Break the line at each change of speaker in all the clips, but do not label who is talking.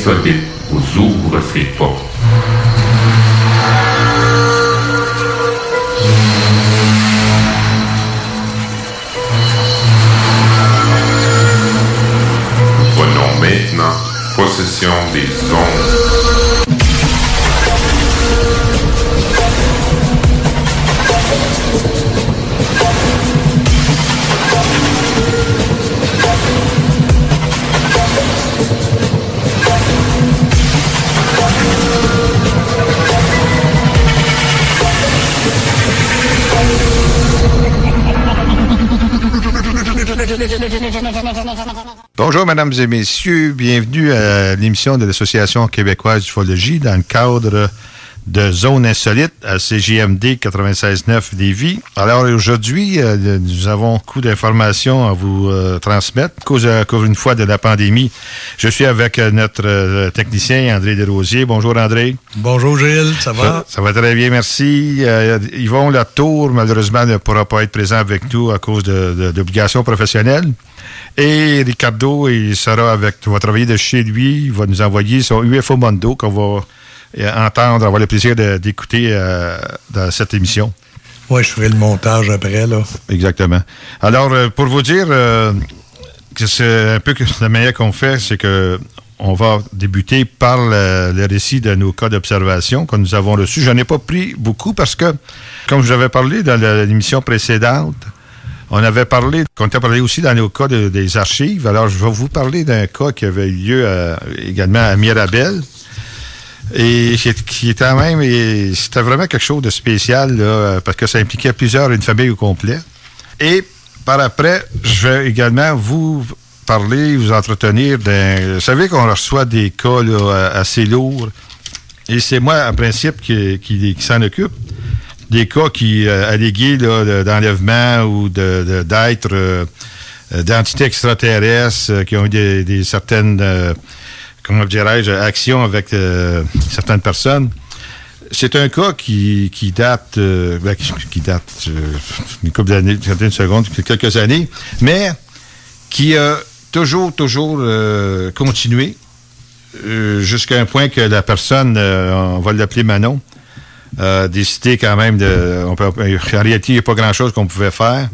insolite vous ouvre ses portes. Prenons maintenant possession des ondes.
Bonjour, mesdames et messieurs. Bienvenue à l'émission de l'Association québécoise d'ufologie dans le cadre de Zone Insolite à CJMD 96.9 Lévis. Alors, aujourd'hui, nous avons beaucoup d'informations à vous transmettre. À cause, encore une fois, de la pandémie, je suis avec notre technicien, André Desrosiers. Bonjour, André.
Bonjour, Gilles. Ça va?
Ça va très bien, merci. Yvon Latour, malheureusement, ne pourra pas être présent avec nous à cause d'obligations professionnelles. Et Ricardo, va travailler de chez lui. Il va nous envoyer son UFO Mondo qu'on va avoir le plaisir d'écouter dans cette émission.
Oui, je ferai le montage après, là.
Exactement. Alors, pour vous dire que c'est un peu la manière qu'on fait, c'est que on va débuter par le récit de nos cas d'observation que nous avons reçus. Je n'en ai pas pris beaucoup parce que, comme je vous avais parlé dans l'émission précédente, on avait parlé aussi dans nos cas des archives. Alors, je vais vous parler d'un cas qui avait eu lieu également à Mirabel. Et qui était c'était vraiment quelque chose de spécial, là, parce que ça impliquait une famille au complet. Et par après, je vais également vous parler, vous entretenir d'un... Vous savez qu'on reçoit des cas là, assez lourds. Et c'est moi, en principe, qui s'en occupe. Des cas qui allégués d'enlèvement ou d'êtres, d'entités extraterrestres qui ont eu des certaines... comment dirais-je, actions avec certaines personnes. C'est un cas qui date une couple d'années, une seconde, quelques années, mais qui a toujours continué jusqu'à un point que la personne, on va l'appeler Manon, a décidé quand même en réalité, il n'y a pas grand-chose qu'on pouvait faire.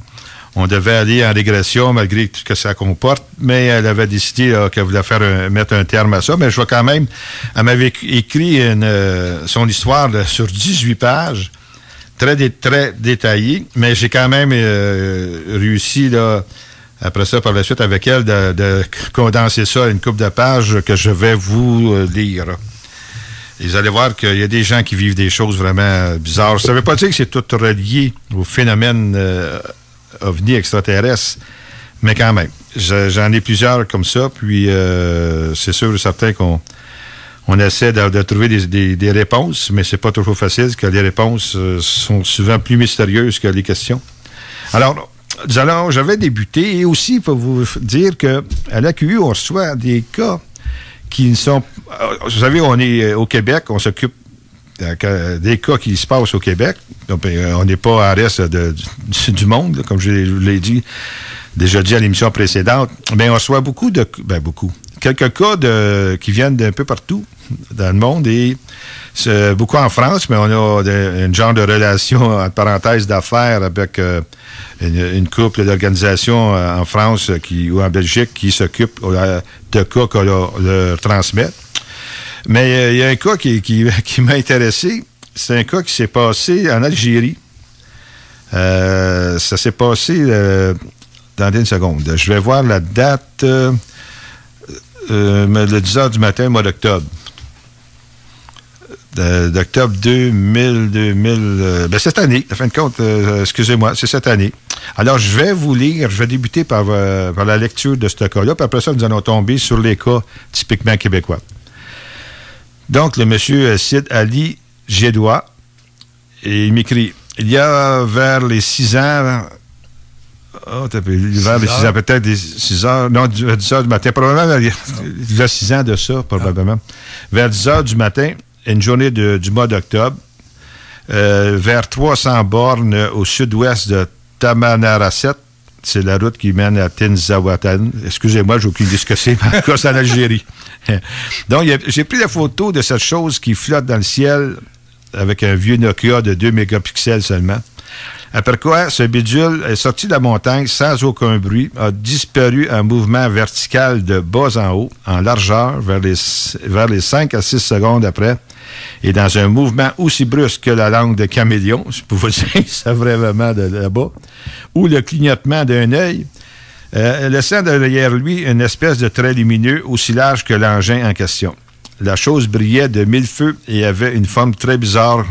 On devait aller en régression malgré tout ce que ça comporte, mais elle avait décidé qu'elle voulait mettre un terme à ça. Mais je vois quand même, elle m'avait écrit son histoire sur 18 pages, très détaillée, mais j'ai quand même réussi, là, après ça, par la suite, avec elle, de condenser ça à une couple de pages que je vais vous lire. Et vous allez voir qu'il y a des gens qui vivent des choses vraiment bizarres. Ça ne veut pas dire que c'est tout relié au phénomène ovni extraterrestre, mais quand même. J'en ai plusieurs comme ça, puis c'est sûr et certain qu'on essaie de trouver des réponses, mais c'est pas toujours facile, parce que les réponses sont souvent plus mystérieuses que les questions. Alors, j'avais débuté, et aussi pour vous dire qu'à l'AQU, on reçoit des cas qui ne sont... Vous savez, on est au Québec, on s'occupe des cas qui se passent au Québec. Donc, on n'est pas à reste du monde, là, comme je l'ai déjà dit à l'émission précédente. Mais on reçoit quelques cas qui viennent d'un peu partout dans le monde, et beaucoup en France, mais on a un genre de relation, entre parenthèses, d'affaires avec une couple d'organisations en France ou en Belgique qui s'occupent de cas qu'on leur transmet. Mais il y a un cas qui m'a intéressé. C'est un cas qui s'est passé en Algérie. Ça s'est passé dans une seconde. Je vais voir la date. Le 10 h du matin, mois d'octobre. D'octobre 2000 cette année, à fin de compte, excusez-moi, c'est cette année. Alors, je vais débuter par la lecture de ce cas-là, puis après ça, nous allons tomber sur les cas typiquement québécois. Donc, le monsieur Sid Ali Gédois, et il m'écrit, il y a vers les 6 ans... vers les 6 ans, peut-être des 6 heures, non, 10 heures du matin, probablement, il y a 6 ans de ça, probablement. Vers 10 heures du matin, une journée du mois d'octobre, vers 300 bornes au sud-ouest de Tamanrasset, C'est la route qui mène à Tinzawatan. Excusez-moi, j'ai aucune idée ce que c'est, mais c'est en Algérie. Donc, j'ai pris la photo de cette chose qui flotte dans le ciel avec un vieux Nokia de 2 mégapixels seulement. Après quoi, ce bidule est sorti de la montagne sans aucun bruit, a disparu en mouvement vertical de bas en haut, en largeur, vers les 5 à 6 secondes après, et dans un mouvement aussi brusque que la langue de caméléon, je peux vous dire, ça vraiment de là-bas, ou le clignotement d'un œil, laissant derrière lui une espèce de trait lumineux aussi large que l'engin en question. La chose brillait de 1000 feux et avait une forme très bizarre,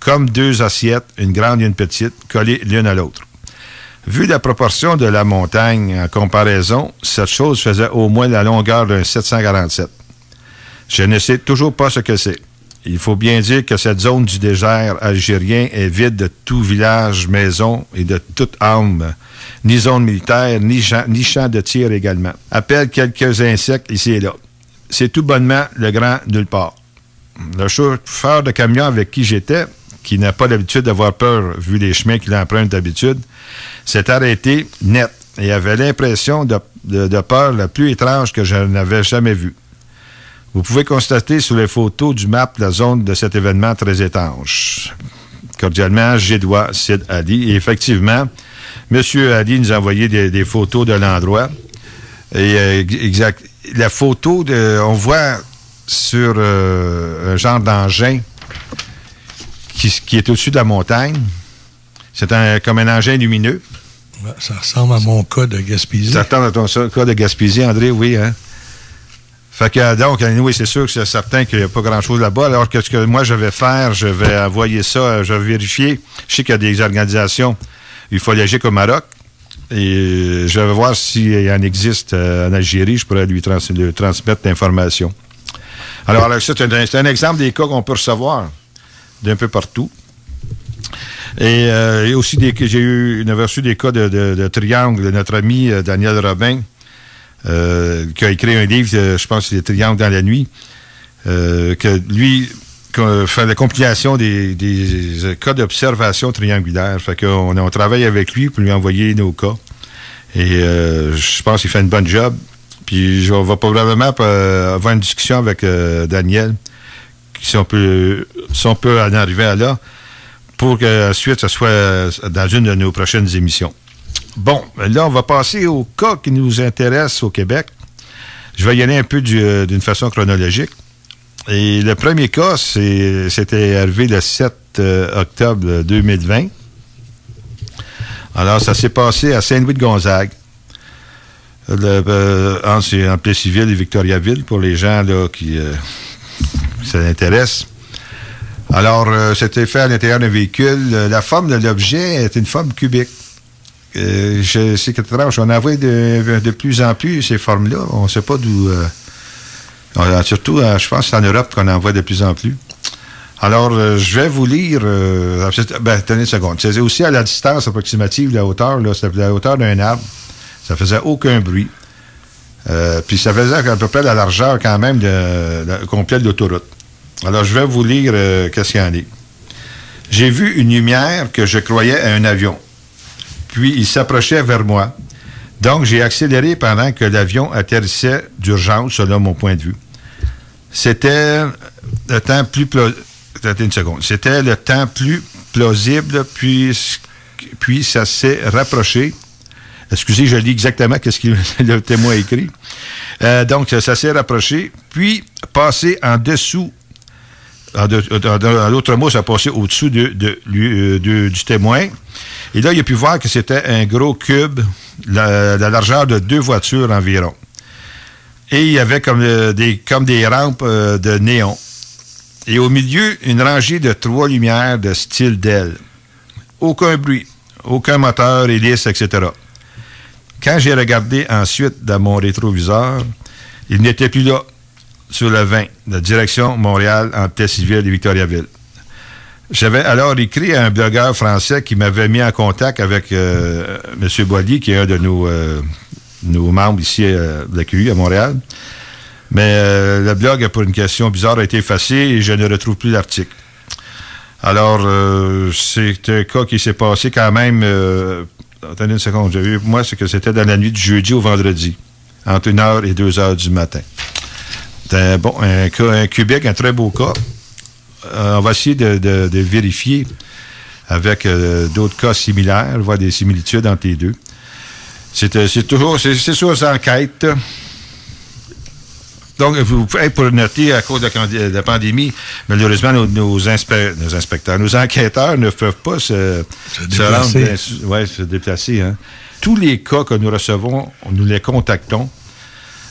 comme 2 assiettes, une grande et une petite, collées l'une à l'autre. Vu la proportion de la montagne en comparaison, cette chose faisait au moins la longueur d'un 747. Je ne sais toujours pas ce que c'est. Il faut bien dire que cette zone du désert algérien est vide de tout village, maison et de toute âme, ni zone militaire, ni champ de tir également. À peine quelques insectes ici et là. C'est tout bonnement le grand nulle part. Le chauffeur de camion avec qui j'étais, qui n'a pas l'habitude d'avoir peur vu les chemins qu'il emprunte d'habitude, s'est arrêté net et avait l'impression de peur la plus étrange que je n'avais jamais vue. Vous pouvez constater sur les photos du map la zone de cet événement étrange. Cordialement, Gédois Sid Ali. Et effectivement, M. Ali nous a envoyé des photos de l'endroit. Et exact. La photo, on voit sur un genre d'engin qui est au-dessus de la montagne. C'est comme un engin lumineux.
Ça ressemble à mon cas de Gaspésie.
Ça ressemble à ton cas de Gaspésie, André, oui, hein? Fait que donc, oui, c'est sûr que c'est certain qu'il n'y a pas grand-chose là-bas. Alors que ce que moi je vais faire, je vais envoyer ça, je vais vérifier. Je sais qu'il y a des organisations ufologiques au Maroc. Et je vais voir s'il y en existe en Algérie. Je pourrais lui transmettre l'information. Alors, c'est un exemple des cas qu'on peut recevoir d'un peu partout. Et aussi, on avait reçu des cas de triangle de notre ami Daniel Robin, qui a écrit un livre, je pense que c'est « Les triangles dans la nuit », que lui fait la compilation des cas d'observation triangulaire. Fait qu'on travaille avec lui pour lui envoyer nos cas. Et je pense qu'il fait une bonne job. Puis on va probablement avoir une discussion avec Daniel, si on peut en arriver à là, pour qu'ensuite ce soit dans une de nos prochaines émissions. Bon, là, on va passer au cas qui nous intéresse au Québec. Je vais y aller un peu d'une façon chronologique. Et le premier cas, c'était arrivé le 7 octobre 2020. Alors, ça s'est passé à Saint-Louis-de-Gonzague, en Plessisville et Victoriaville, pour les gens là, qui ça intéresse. Alors, c'était fait à l'intérieur d'un véhicule. La forme de l'objet est une forme cubique. C'est étrange. On en voit de plus en plus ces formes-là. On ne sait pas d'où... surtout, je pense que c'est en Europe qu'on en voit de plus en plus. Alors, je vais vous lire... tenez une seconde. C'est aussi à la distance approximative de la hauteur. C'était la hauteur d'un arbre. Ça faisait aucun bruit. Puis ça faisait à peu près la largeur quand même complète de l'autoroute. Alors, je vais vous lire qu'est-ce qu'il y en est. J'ai vu une lumière que je croyais à un avion. Puis, il s'approchait vers moi. Donc, j'ai accéléré pendant que l'avion atterrissait d'urgence, selon mon point de vue. C'était le temps plus C'était le temps plus plausible, puis ça s'est rapproché. Excusez, je lis exactement ce que le témoin a écrit. Donc, ça s'est rapproché, puis passé en dessous. En d'autres mots, ça a passé au-dessous du témoin. Et là, il a pu voir que c'était un gros cube, la largeur de 2 voitures environ. Et il y avait comme des rampes de néon. Et au milieu, une rangée de 3 lumières de style d'aile. Aucun bruit, aucun moteur, hélice, etc. Quand j'ai regardé ensuite dans mon rétroviseur, il n'était plus là, sur le 20, de direction Montréal, entre Plessisville et Victoriaville. J'avais alors écrit à un blogueur français qui m'avait mis en contact avec M. Boilly, qui est un de nos membres ici de la QI à Montréal. Mais le blog, pour une question bizarre, a été effacé et je ne retrouve plus l'article. Alors, c'est un cas qui s'est passé quand même Attendez une seconde. J'ai vu, moi, c'est que c'était dans la nuit du jeudi au vendredi, entre 1h et 2h du matin. C'est un cubique, un très beau cas. On va essayer de vérifier avec d'autres cas similaires, voir des similitudes entre les deux. C'est sur enquête. Donc, vous pouvez, pour noter, à cause de la pandémie, malheureusement, nos inspecteurs, nos enquêteurs ne peuvent pas se déplacer. Hein. Tous les cas que nous recevons, nous les contactons.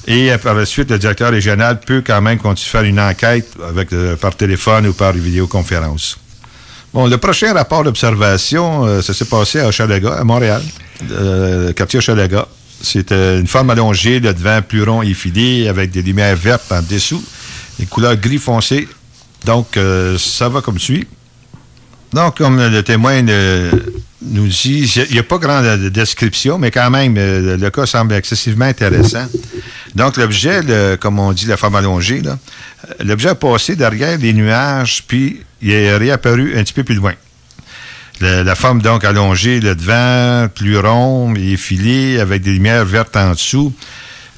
Et par la suite, le directeur régional peut quand même continuer à faire une enquête par téléphone ou par vidéoconférence. Bon, le prochain rapport d'observation, ça s'est passé à Hochelaga, à Montréal, quartier Hochelaga. C'était une forme allongée, le devant plus rond et filé, avec des lumières vertes en dessous, des couleurs gris foncé. Donc, ça va comme suit. Donc, comme le témoin nous dit, il n'y a pas grande description, mais quand même, le cas semble excessivement intéressant. Donc, l'objet, comme on dit, la forme allongée, là, l'objet a passé derrière les nuages, puis il est réapparu un petit peu plus loin. La forme, donc, allongée, le devant, plus rond et effilé, avec des lumières vertes en dessous,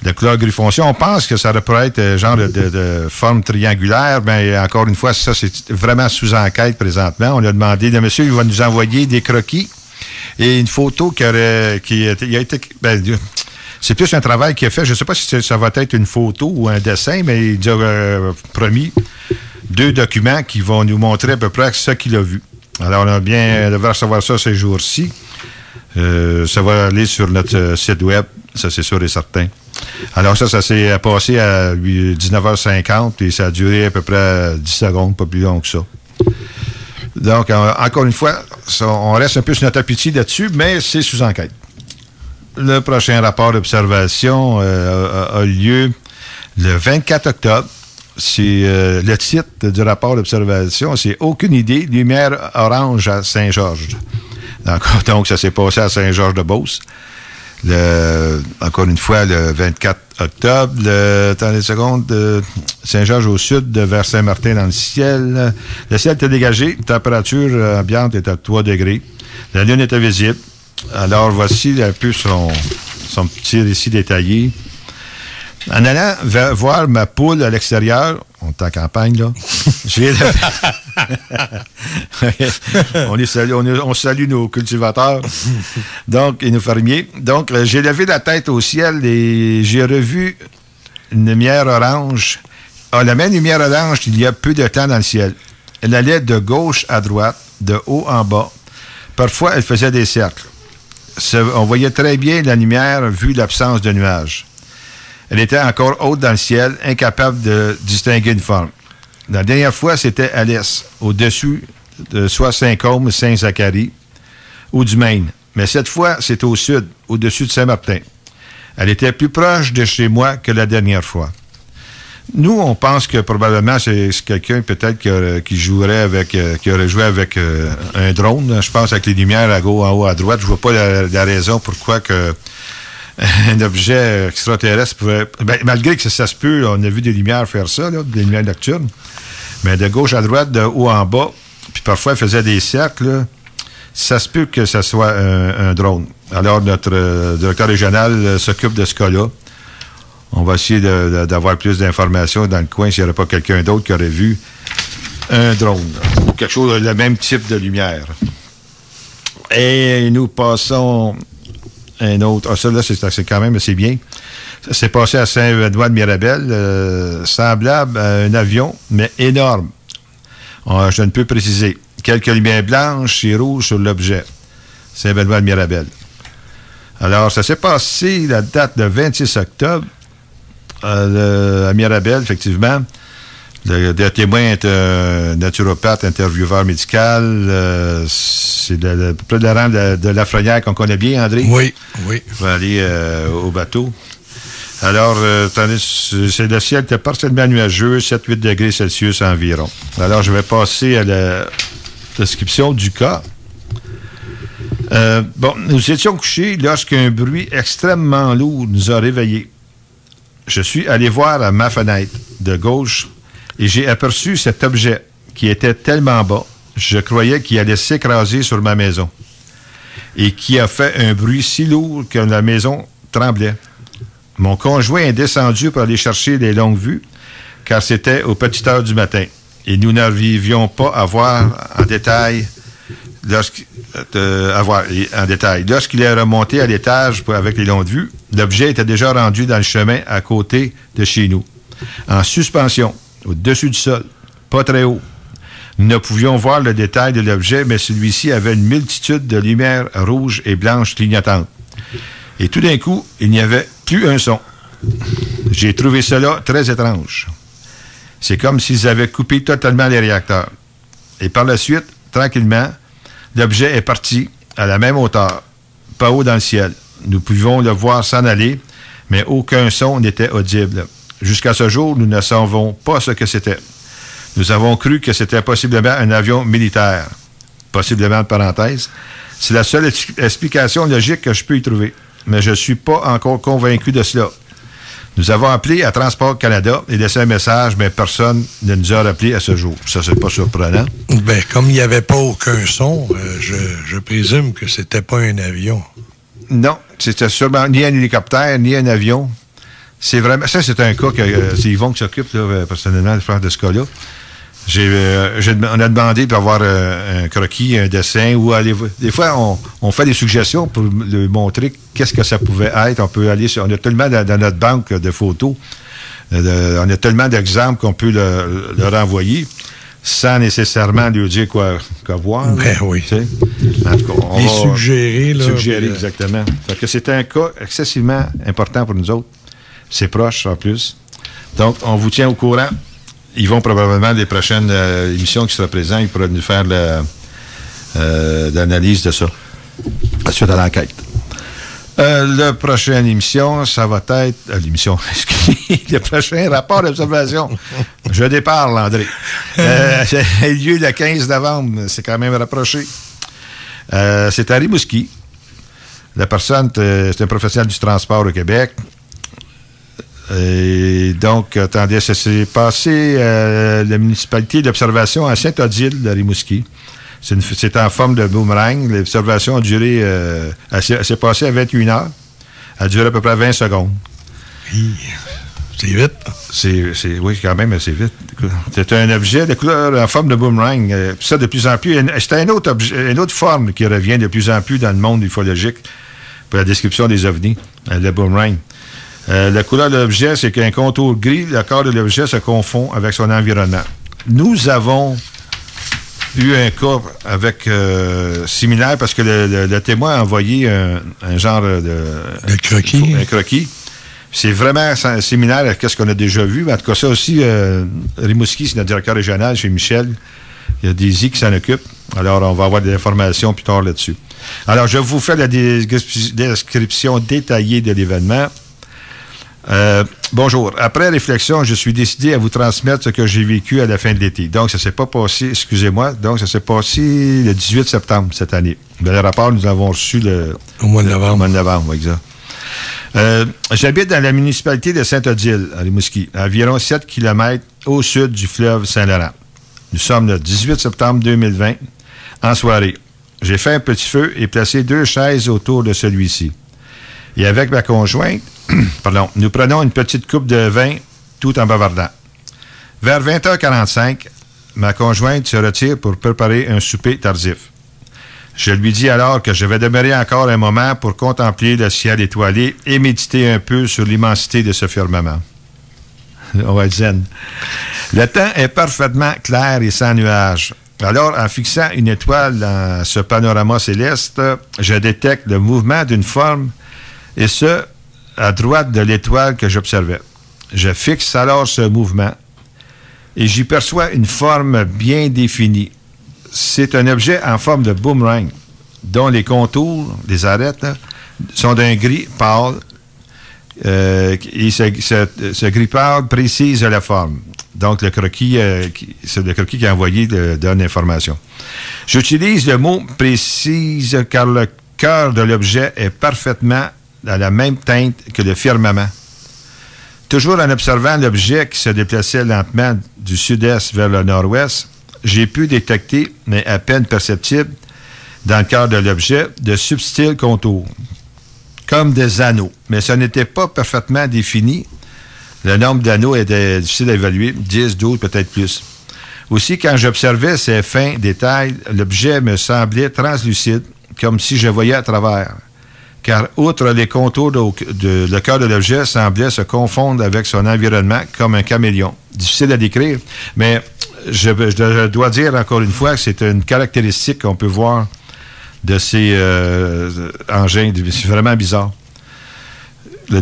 de couleur gris foncé. On pense que ça pourrait être un genre de forme triangulaire, mais encore une fois, ça, c'est vraiment sous enquête présentement. On a demandé, le monsieur, il va nous envoyer des croquis et une photo qui a été... c'est plus un travail qu'il a fait. Je ne sais pas si ça va être une photo ou un dessin, mais il nous a promis 2 documents qui vont nous montrer à peu près ce qu'il a vu. Alors, on devrait recevoir ça ces jours-ci. Ça va aller sur notre site web, ça c'est sûr et certain. Alors ça s'est passé à 19h50 et ça a duré à peu près 10 secondes, pas plus long que ça. Donc, encore une fois, on reste un peu sur notre appétit là-dessus, mais c'est sous enquête. Le prochain rapport d'observation a lieu le 24 octobre. C'est le titre du rapport d'observation, c'est « Aucune idée, lumière orange à Saint-Georges ». Donc, ça s'est passé à Saint-Georges-de-Beauce. Encore une fois, le 24 octobre, attendez une seconde, Saint-Georges au sud, vers Saint-Martin dans le ciel. Le ciel était dégagé, température ambiante était à 3 degrés. La lune était visible. Alors, voici un peu son petit récit détaillé. En allant voir ma poule à l'extérieur, on est en campagne, là, on salue nos cultivateurs donc, et nos fermiers. Donc, j'ai levé la tête au ciel et j'ai revu une lumière orange. La même lumière orange qu'il y a peu de temps dans le ciel. Elle allait de gauche à droite, de haut en bas. Parfois, elle faisait des cercles. On voyait très bien la lumière vu l'absence de nuages. Elle était encore haute dans le ciel, incapable de distinguer une forme. La dernière fois, c'était à l'est, au-dessus de soit Saint-Côme, Saint-Zacharie ou du Maine. Mais cette fois, c'est au sud, au-dessus de Saint-Martin. Elle était plus proche de chez moi que la dernière fois. Nous, on pense que probablement c'est quelqu'un peut-être qui jouerait avec, qui aurait joué avec un drone. Je pense avec les lumières en haut, à droite. Je vois pas la raison pourquoi que un objet extraterrestre pouvait... malgré que ça se peut, on a vu des lumières faire ça, là, des lumières nocturnes. Mais de gauche à droite, de haut en bas, puis parfois, elle faisait des cercles, là, ça se peut que ça soit un drone. Alors, notre directeur régional s'occupe de ce cas-là. On va essayer d'avoir plus d'informations dans le coin s'il n'y aurait pas quelqu'un d'autre qui aurait vu un drone ou quelque chose, le même type de lumière. Et nous passons... un autre. Ça, là, c'est quand même assez bien. Ça s'est passé à Saint-Benoît-de-Mirabel, semblable à un avion, mais énorme. Je ne peux préciser. Quelques lumières blanches et rouges sur l'objet. Saint-Benoît-de-Mirabel. Alors, ça s'est passé la date de 26 octobre à Mirabel, effectivement. Le témoin est un naturopathe, intervieweur médical. C'est près de la rame de Lafrenière qu'on connaît bien, André.
Oui.
On va aller au bateau. Alors, attendez, le ciel était partiellement nuageux, 7-8 degrés Celsius environ. Alors, je vais passer à la description du cas. Nous étions couchés lorsqu'un bruit extrêmement lourd nous a réveillés. Je suis allé voir à ma fenêtre de gauche et j'ai aperçu cet objet qui était tellement bas, je croyais qu'il allait s'écraser sur ma maison. et qui a fait un bruit si lourd que la maison tremblait. Mon conjoint est descendu pour aller chercher les longues vues, car c'était aux petites heures du matin. Et nous n'arrivions pas à voir en détail lorsqu'il est remonté à l'étage avec les longues vues, l'objet était déjà rendu dans le chemin à côté de chez nous, en suspension, au-dessus du sol, pas très haut. Nous ne pouvions voir le détail de l'objet, mais celui-ci avait une multitude de lumières rouges et blanches clignotantes. Et tout d'un coup, il n'y avait plus un son. J'ai trouvé cela très étrange. C'est comme s'ils avaient coupé totalement les réacteurs. Et par la suite, tranquillement, l'objet est parti à la même hauteur, pas haut dans le ciel. Nous pouvions le voir s'en aller, mais aucun son n'était audible. Jusqu'à ce jour, nous ne savons pas ce que c'était. Nous avons cru que c'était possiblement un avion militaire. Possiblement, de parenthèse. C'est la seule explication logique que je peux y trouver. Mais je ne suis pas encore convaincu de cela. Nous avons appelé à Transport Canada et laissé un message, mais personne ne nous a rappelé à ce jour. Ça, c'est pas surprenant.
Bien, comme il n'y avait pas aucun son, je présume que c'était pas un avion.
Non, c'était sûrement ni un hélicoptère, ni un avion. C'est vraiment... Ça, c'est un cas que c'est Yvon qui s'occupe, là, personnellement, de faire de ce cas-là. On a demandé pour avoir un croquis, un dessin, ou aller... Des fois, on fait des suggestions pour lui montrer qu'est-ce que ça pouvait être. On peut aller sur... On a tellement dans notre banque de photos, on a tellement d'exemples qu'on peut leur envoyer sans nécessairement lui dire quoi voir.
Ben oui.
Tu sais. En tout cas, on
va
suggérer.
Là,
suggérer, exactement. Fait que c'est un cas excessivement important pour nous autres. C'est proche, en plus. Donc, on vous tient au courant. Ils vont probablement, les prochaines émissions qui seront présentes, ils pourront nous faire l'analyse de ça, suite à l'enquête. La prochaine émission, ça va être... l'émission, excusez, le prochain rapport d'observation. Je déparle, André. Ça a eu lieu le 15 novembre. C'est quand même rapproché. C'est à Rimouski. La personne, c'est un professionnel du transport au Québec. Et donc, attendez, ça s'est passé la municipalité d'observation à Saint-Odile de Rimouski. C'est en forme de boomerang. L'observation a duré... elle s'est passée à 21 heures. Elle a duré à peu près 20 secondes.
C'est vite.
Oui, quand même, c'est vite. C'est un objet de couleur en forme de boomerang. Puis ça, de plus en plus... C'est une autre forme qui revient de plus en plus dans le monde ufologique pour la description des ovnis, le boomerang. La couleur de l'objet, c'est qu'un contour gris, le corps de l'objet se confond avec son environnement. Nous avons eu un cas avec similaire parce que le témoin a envoyé un genre de
croquis.
Un croquis. C'est vraiment similaire à ce qu'on a déjà vu. En tout cas, ça aussi, Rimouski, c'est notre directeur régional chez Michel. Il y a des I qui s'en occupent. Alors, on va avoir des informations plus tard là-dessus. Alors, je vous fais la description détaillée de l'événement. Bonjour. Après réflexion, je suis décidé à vous transmettre ce que j'ai vécu à la fin de l'été. Donc, ça s'est pas passé, excusez-moi, donc ça s'est passé le 18 septembre cette année. Le rapport, nous l'avons reçu
au mois de novembre.
Au mois de novembre, oui, exact. J'habite dans la municipalité de Saint-Odile, à Rimouski, à environ 7 km au sud du fleuve Saint-Laurent. Nous sommes le 18 septembre 2020, en soirée. J'ai fait un petit feu et placé 2 chaises autour de celui-ci. Et avec ma conjointe, nous prenons une petite coupe de vin tout en bavardant. Vers 20h45, ma conjointe se retire pour préparer un souper tardif. Je lui dis alors que je vais demeurer encore un moment pour contempler le ciel étoilé et méditer un peu sur l'immensité de ce firmament. On va être zen. Le temps est parfaitement clair et sans nuages. Alors, en fixant une étoile dans ce panorama céleste, je détecte le mouvement d'une forme, et ce, à droite de l'étoile que j'observais. Je fixe alors ce mouvement et j'y perçois une forme bien définie. C'est un objet en forme de boomerang dont les contours, les arêtes, sont d'un gris pâle et ce gris pâle précise la forme. Donc, le croquis, c'est le croquis qui a envoyé donne l'information. J'utilise le mot « précise » car le cœur de l'objet est parfaitement à la même teinte que le firmament. Toujours en observant l'objet qui se déplaçait lentement du sud-est vers le nord-ouest, j'ai pu détecter, mais à peine perceptible, dans le cœur de l'objet de subtils contours, comme des anneaux. Mais ce n'était pas parfaitement défini. Le nombre d'anneaux était difficile à évaluer, 10, 12, peut-être plus. Aussi, quand j'observais ces fins détails, l'objet me semblait translucide, comme si je voyais à travers. Car, outre les contours le cœur de l'objet semblait se confondre avec son environnement comme un caméléon. Difficile à décrire, mais je dois dire encore une fois que c'est une caractéristique qu'on peut voir de ces engins. C'est vraiment bizarre.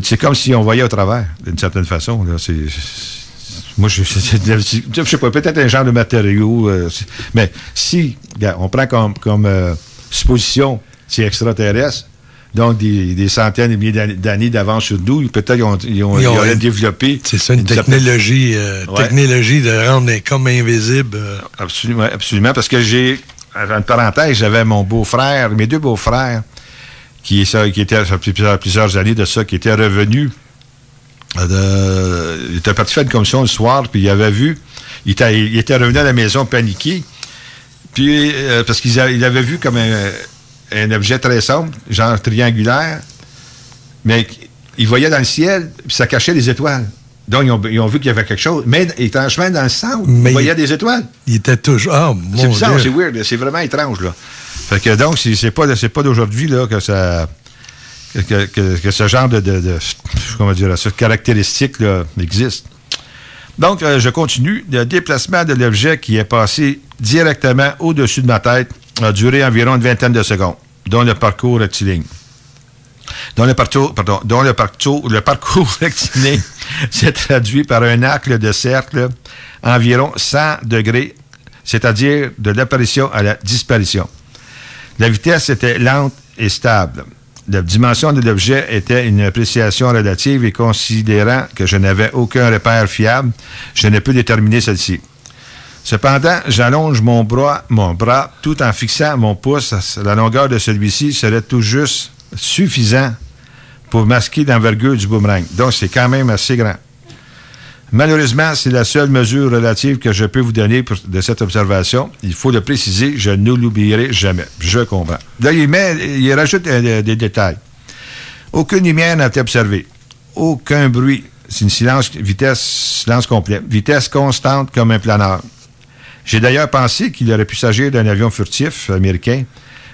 C'est comme si on voyait au travers, d'une certaine façon. Là. Moi, je sais pas, peut-être un genre de matériau. Mais si, on prend comme supposition, c'est extraterrestre, donc des centaines de milliers d'années d'avance sur nous, peut-être ils auraient développé...
C'est ça, une technologie de rendre comme invisible.
Absolument, absolument, parce que j'ai, en parenthèse, j'avais mes deux beaux-frères, qui étaient, ça fait plusieurs années de ça, qui étaient revenus. Il était parti faire une commission le soir, puis il avait vu, il était revenu à la maison paniqué, puis parce qu'il avait vu comme un objet très sombre, genre triangulaire, mais il voyait dans le ciel, puis ça cachait les étoiles. Donc, ils ont vu qu'il y avait quelque chose, mais étrangement, dans le centre, il voyait des étoiles.
Il était toujours... Ah, mon
c'est bizarre,
Dieu.
c'est weird, c'est vraiment étrange, là. Fait que donc, c'est pas d'aujourd'hui, là, que ça... Que ce genre comment dire, cette caractéristique là, existe. Donc, je continue. Le déplacement de l'objet qui est passé directement au-dessus de ma tête a duré environ une vingtaine de secondes, dont le parcours rectiligne. Le parcours rectiligne s'est traduit par un arc de cercle environ 100 degrés, c'est-à-dire de l'apparition à la disparition. La vitesse était lente et stable. La dimension de l'objet était une appréciation relative et considérant que je n'avais aucun repère fiable, je ne peux déterminer celle-ci. Cependant, j'allonge mon bras tout en fixant mon pouce. La longueur de celui-ci serait tout juste suffisant pour masquer l'envergure du boomerang. Donc, c'est quand même assez grand. Malheureusement, c'est la seule mesure relative que je peux vous donner de cette observation. Il faut le préciser, je ne l'oublierai jamais. Je comprends. Là, il rajoute des détails. Aucune lumière n'a été observée. Aucun bruit. C'est une silence complet. Vitesse constante comme un planeur. J'ai d'ailleurs pensé qu'il aurait pu s'agir d'un avion furtif américain,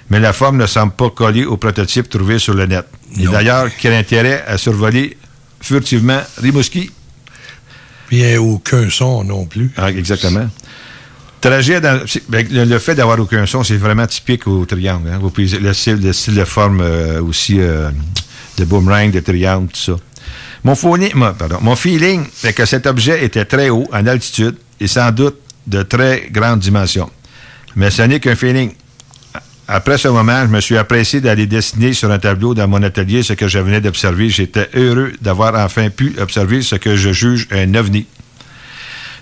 mais la forme ne semble pas collée au prototype trouvé sur le net. Et d'ailleurs, quel intérêt à survoler furtivement Rimouski?
Il n'y a aucun son non plus.
Ah, exactement. Trajet le fait d'avoir aucun son, c'est vraiment typique au triangle. Hein? Le style de forme aussi de boomerang, de triangle, tout ça. Mon feeling est que cet objet était très haut, en altitude, et sans doute de très grande dimension. Mais ce n'est qu'un feeling. Après ce moment, je me suis apprécié d'aller dessiner sur un tableau dans mon atelier ce que je venais d'observer. J'étais heureux d'avoir enfin pu observer ce que je juge un ovni.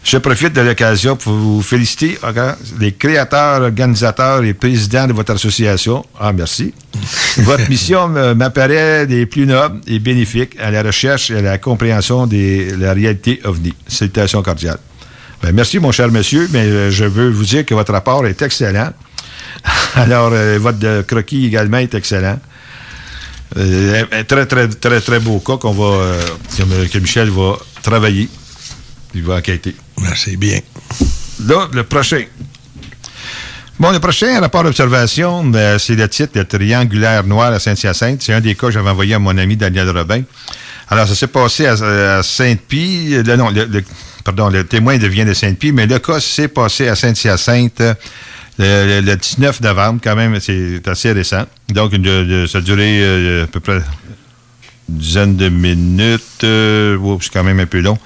Je profite de l'occasion pour vous féliciter, les créateurs, organisateurs et présidents de votre association. Ah, merci. Votre mission m'apparaît des plus nobles et bénéfiques à la recherche et à la compréhension de la réalité ovni. Salutations cordiales. Ben, merci, mon cher monsieur, mais je veux vous dire que votre rapport est excellent. Alors, votre croquis également est excellent. Un très, très, très, très beau cas que Michel va travailler. Il va enquêter.
Merci bien.
Là, le prochain. Bon, le prochain rapport d'observation, c'est le titre, le triangulaire noir à Saint-Hyacinthe. C'est un des cas que j'avais envoyé à mon ami Daniel Robin. Alors, ça s'est passé à Sainte-Pie. Le témoin devient de Sainte-Pie, mais le cas s'est passé à Saint-Hyacinthe le 19 novembre, quand même, c'est assez récent. Donc, ça a duré à peu près une dizaine de minutes. C'est quand même un peu long.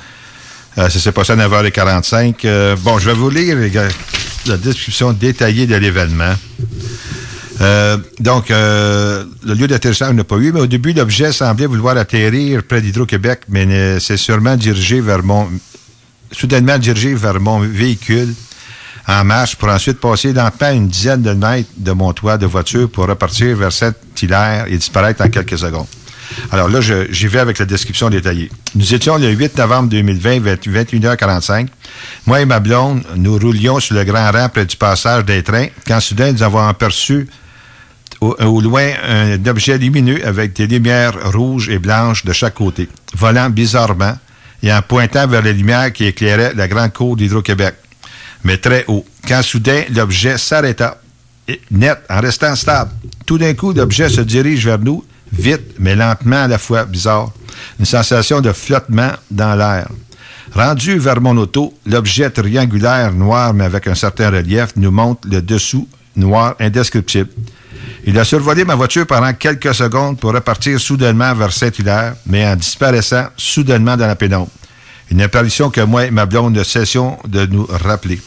Ça s'est passé à 9h45. Bon, je vais vous lire la description détaillée de l'événement. Donc, le lieu d'atterrissage n'a pas eu, mais au début, l'objet semblait vouloir atterrir près d'Hydro-Québec, mais c'est soudainement dirigé vers mon véhicule en marche pour ensuite passer lentement une dizaine de mètres de mon toit de voiture pour repartir vers Saint-Hilaire et disparaître en quelques secondes. Alors là, j'y vais avec la description détaillée. Nous étions le 8 novembre 2020, 21h45. Moi et ma blonde, nous roulions sur le grand rang près du passage des trains quand soudain nous avons aperçu au loin un objet lumineux avec des lumières rouges et blanches de chaque côté, volant bizarrement et en pointant vers les lumières qui éclairaient la grande cour d'Hydro-Québec, mais très haut. Quand soudain, l'objet s'arrêta, net, en restant stable. Tout d'un coup, l'objet se dirige vers nous, vite, mais lentement à la fois, bizarre. Une sensation de flottement dans l'air. Rendu vers mon auto, l'objet triangulaire noir, mais avec un certain relief, nous montre le dessous noir indescriptible. Il a survolé ma voiture pendant quelques secondes pour repartir soudainement vers Saint-Hilaire, mais en disparaissant soudainement dans la pénombre. Une apparition que moi et ma blonde ne cessions de nous rappeler.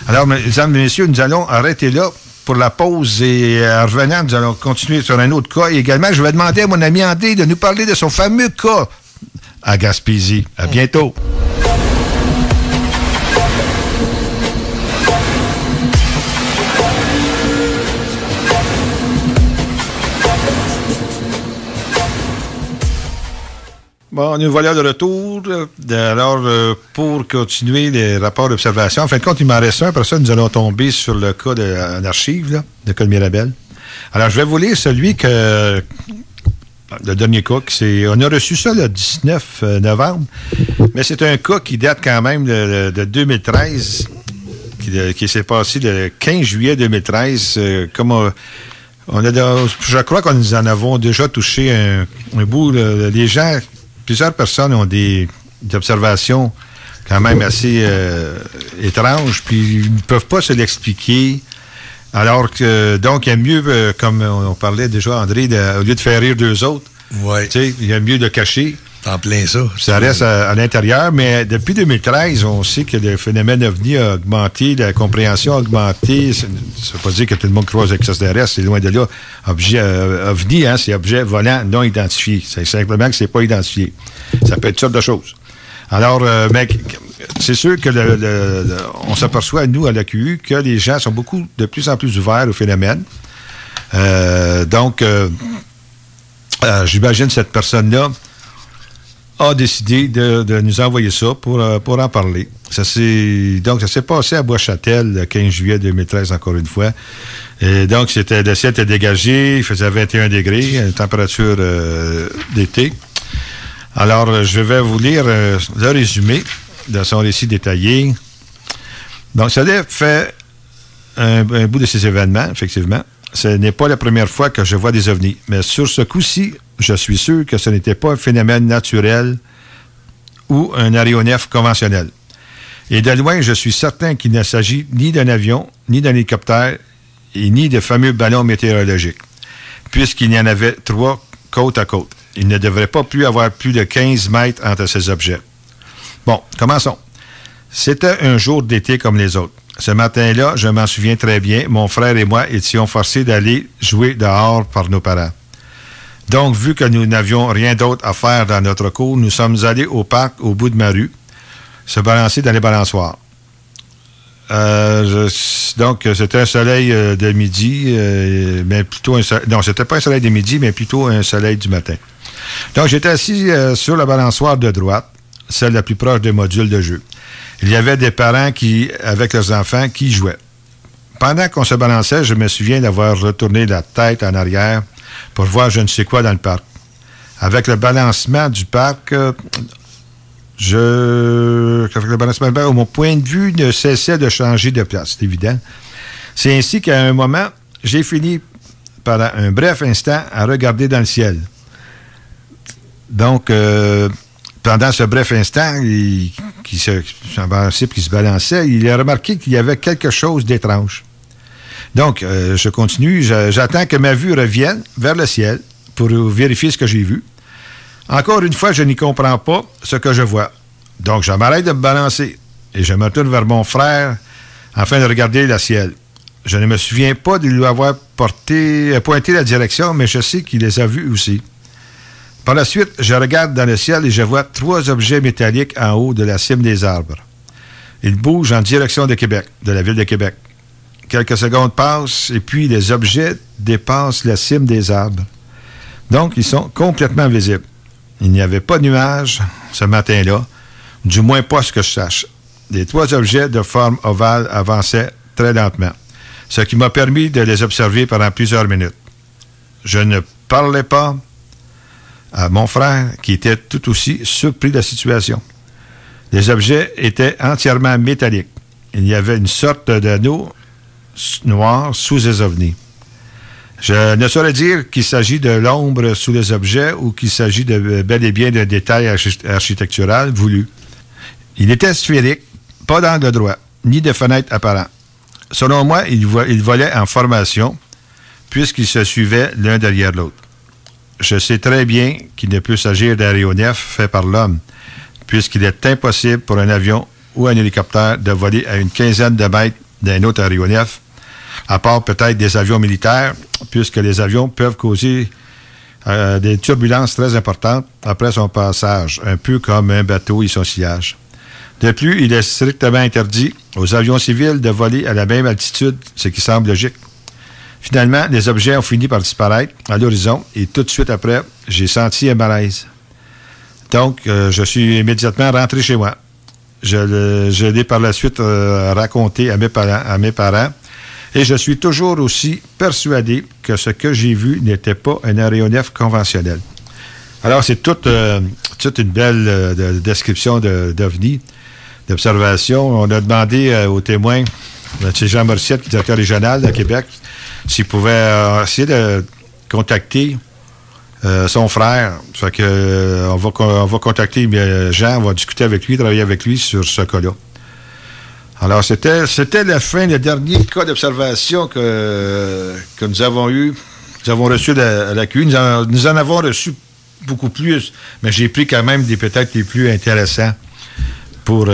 Alors, mesdames et messieurs, nous allons arrêter là pour la pause et en revenant, nous allons continuer sur un autre cas. Et également, je vais demander à mon ami André de nous parler de son fameux cas à Gaspésie. À bientôt. Bon, nous voilà de retour. Alors, pour continuer les rapports d'observation, en fin de compte, il m'en reste un. Après ça, nous allons tomber sur le cas en archive, là, le cas de Mirabel. Alors, je vais vous lire celui que... Le dernier cas, on a reçu ça le 19 novembre, mais c'est un cas qui date quand même de 2013, qui s'est passé le 15 juillet 2013. Je crois qu'on nous en avons déjà touché un bout. Les gens... Plusieurs personnes ont des observations quand même assez étranges, puis ils ne peuvent pas se l'expliquer. Alors que, donc, il y a mieux, comme on parlait déjà, André, au lieu de faire rire deux autres, il y a mieux de cacher.
En plein ça.
Ça reste à l'intérieur, mais depuis 2013, on sait que le phénomène OVNI a augmenté, la compréhension a augmenté. Ça ne veut pas dire que tout le monde croise extraterrestre, c'est loin de là. Objet OVNI, c'est objet volant non identifié. C'est simplement que c'est pas identifié. Ça peut être toutes sortes de choses. Alors, mais c'est sûr que on s'aperçoit, nous, à l'AQU, que les gens sont de plus en plus ouverts au phénomène. Donc, j'imagine cette personne-là a décidé de nous envoyer ça pour en parler. Donc, ça s'est passé à Bois-Châtel le 15 juillet 2013, encore une fois. Et donc, le ciel était dégagé, il faisait 21 degrés, une température d'été. Alors, je vais vous lire le résumé de son récit détaillé. Donc, ça fait un bout de ces événements, effectivement. Ce n'est pas la première fois que je vois des ovnis, mais sur ce coup-ci, je suis sûr que ce n'était pas un phénomène naturel ou un aéronef conventionnel. Et de loin, je suis certain qu'il ne s'agit ni d'un avion, ni d'un hélicoptère, et ni de fameux ballons météorologiques, puisqu'il y en avait 3 côte à côte. Il ne devrait pas plus avoir plus de 15 mètres entre ces objets. Bon, commençons. C'était un jour d'été comme les autres. Ce matin-là, je m'en souviens très bien, mon frère et moi étions forcés d'aller jouer dehors par nos parents. Donc, vu que nous n'avions rien d'autre à faire dans notre cour, nous sommes allés au parc au bout de ma rue, se balancer dans les balançoires. Donc, c'était un soleil de midi, mais plutôt non, c'était pas un soleil de midi, mais plutôt un soleil du matin. Donc, j'étais assis sur la balançoire de droite, celle la plus proche des modules de jeu. Il y avait des parents avec leurs enfants qui jouaient. Pendant qu'on se balançait, je me souviens d'avoir retourné la tête en arrière pour voir je ne sais quoi dans le parc. Avec le balancement du parc, mon point de vue ne cessait de changer de place, c'est évident. C'est ainsi qu'à un moment, j'ai fini pendant un bref instant à regarder dans le ciel. Donc, pendant ce bref instant qui se balançait, il a remarqué qu'il y avait quelque chose d'étrange. Donc, je continue. J'attends que ma vue revienne vers le ciel pour vérifier ce que j'ai vu. Encore une fois, je n'y comprends pas ce que je vois. Donc, je m'arrête de me balancer et je me tourne vers mon frère afin de regarder le ciel. Je ne me souviens pas de lui avoir pointé la direction, mais je sais qu'il les a vus aussi. Par la suite, je regarde dans le ciel et je vois 3 objets métalliques en haut de la cime des arbres. Ils bougent en direction de Québec, de la ville de Québec. Quelques secondes passent et puis les objets dépassent la cime des arbres. Donc, ils sont complètement visibles. Il n'y avait pas de nuages ce matin-là, du moins pas ce que je sache. Les 3 objets de forme ovale avançaient très lentement, ce qui m'a permis de les observer pendant plusieurs minutes. Je ne parlais pas à mon frère, qui était tout aussi surpris de la situation. Les objets étaient entièrement métalliques. Il y avait une sorte d'anneau noir sous les ovnis. Je ne saurais dire qu'il s'agit de l'ombre sous les objets ou qu'il s'agit de bel et bien d'un détail architectural voulu. Il était sphérique, pas d'angle droit, ni de fenêtre apparente. Selon moi, il volait en formation, puisqu'ils se suivaient l'un derrière l'autre. Je sais très bien qu'il ne peut s'agir d'aéronefs faits par l'homme, puisqu'il est impossible pour un avion ou un hélicoptère de voler à une quinzaine de mètres d'un autre aéronef, à part peut-être des avions militaires, puisque les avions peuvent causer des turbulences très importantes après son passage, un peu comme un bateau et son sillage. De plus, il est strictement interdit aux avions civils de voler à la même altitude, ce qui semble logique. Finalement, les objets ont fini par disparaître à l'horizon et tout de suite après, j'ai senti un malaise. Donc, je suis immédiatement rentré chez moi. Je l'ai par la suite raconté à mes parents et je suis toujours aussi persuadé que ce que j'ai vu n'était pas un aéronef conventionnel. Alors, c'est toute une belle description d'OVNI, d'observation. On a demandé aux témoins, c'est Jean Morissette, qui est directeur régional de Québec, s'il pouvait essayer de contacter son frère. Fait que, on va contacter Jean, on va discuter avec lui, travailler avec lui sur ce cas-là. Alors, c'était la fin, le dernier cas d'observation que nous avons eu. Nous avons reçu à la QI. Nous en avons reçu beaucoup plus, mais j'ai pris quand même peut-être les plus intéressants pour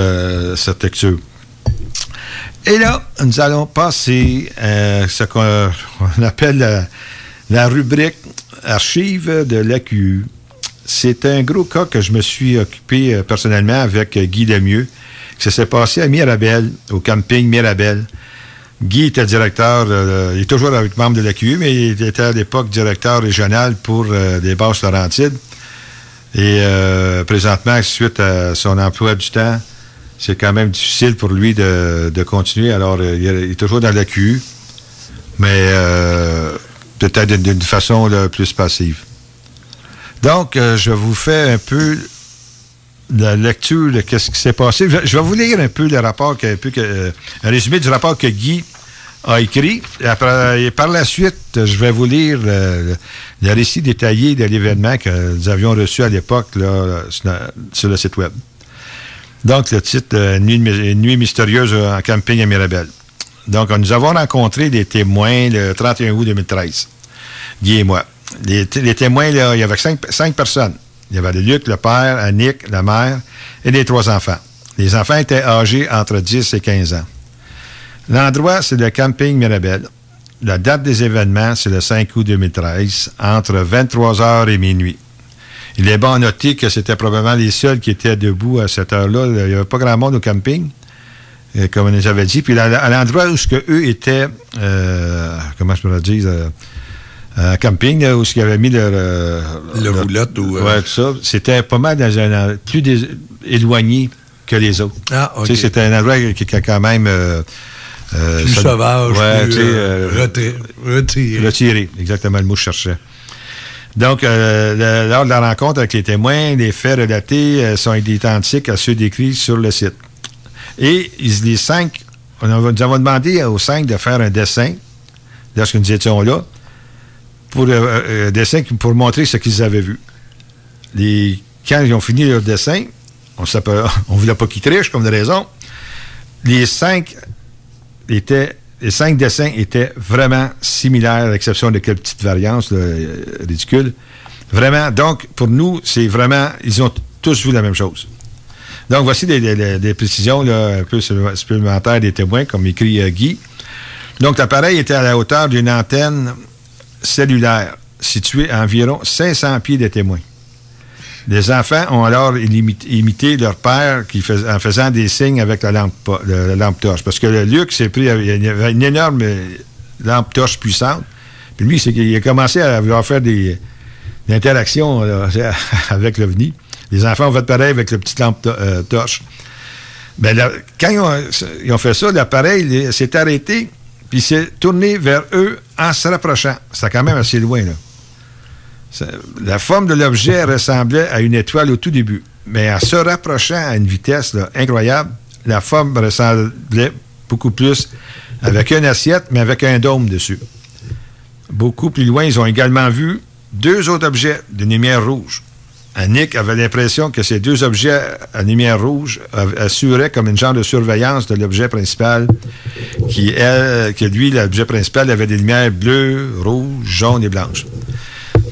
cette lecture. Et là, nous allons passer à ce qu'on appelle la rubrique archives de l'AQU. C'est un gros cas que je me suis occupé personnellement avec Guy Lemieux. Ça s'est passé à Mirabel, au camping Mirabel. Guy était directeur, il est toujours membre de l'AQU, mais il était à l'époque directeur régional pour les Basses-Laurentides. Et présentement, suite à son emploi du temps, c'est quand même difficile pour lui de continuer. Alors, il est toujours dans l'AQU, mais peut-être d'une façon là, plus passive. Donc, je vous fais un peu la lecture de ce qui s'est passé. Je vais vous lire un peu le rapport, un résumé du rapport que Guy a écrit. Et par la suite, je vais vous lire le récit détaillé de l'événement que nous avions reçu à l'époque là, sur le site web. Donc, le titre Nuit mystérieuse en camping à Mirabel. Donc, nous avons rencontré des témoins le 31 août 2013, Guy et moi. Les témoins, là, il y avait cinq personnes. Il y avait Luc, le père, Annick, la mère, et les 3 enfants. Les enfants étaient âgés entre 10 et 15 ans. L'endroit, c'est le camping Mirabel. La date des événements, c'est le 5 août 2013, entre 23h et minuit. Il est bon à noter que c'était probablement les seuls qui étaient debout à cette heure-là. Il n'y avait pas grand monde au camping, comme on nous avait dit. Puis à l'endroit où eux étaient, comment je pourrais dire, camping, là, où ils avaient mis le
roulotte ou...
Oui, tout ça. C'était pas mal dans un plus éloigné que les autres.
Ah, OK.
Tu sais, c'était un endroit qui était quand même...
plus sauvage,
plus... retiré, exactement le mot que je cherchais. Donc, lors de la rencontre avec les témoins, les faits relatés sont identiques à ceux décrits sur le site. Et les 5, nous avons demandé aux 5 de faire un dessin, lorsque nous étions là, pour dessin pour montrer ce qu'ils avaient vu. Quand ils ont fini leur dessin, on ne voulait pas qu'ils trichent, comme de raison. Les 5 dessins étaient vraiment similaires, à l'exception de quelques petites variances ridicules. Vraiment, donc, pour nous, c'est vraiment, ils ont tous vu la même chose. Donc, voici des précisions là, un peu supplémentaires des témoins, comme écrit Guy. Donc, l'appareil était à la hauteur d'une antenne cellulaire, située à environ 500 pieds des témoins. Les enfants ont alors imité leur père en faisant des signes avec la lampe torche. Parce que le Luc s'est pris, il y avait une énorme lampe torche puissante. Puis lui, il a commencé à vouloir faire des interactions là, avec l'OVNI. Les enfants ont fait pareil avec la petite lampe torche. Mais là, quand ils ont fait ça, l'appareil s'est arrêté, puis il s'est tourné vers eux en se rapprochant. C'était quand même assez loin, là. La forme de l'objet ressemblait à une étoile au tout début, mais en se rapprochant à une vitesse là, incroyable, la forme ressemblait beaucoup plus avec une assiette, mais avec un dôme dessus. Beaucoup plus loin, ils ont également vu 2 autres objets de lumière rouge. Nick avait l'impression que ces 2 objets à lumière rouge assuraient comme une genre de surveillance de l'objet principal, que lui, l'objet principal, avait des lumières bleues, rouges, jaunes et blanches.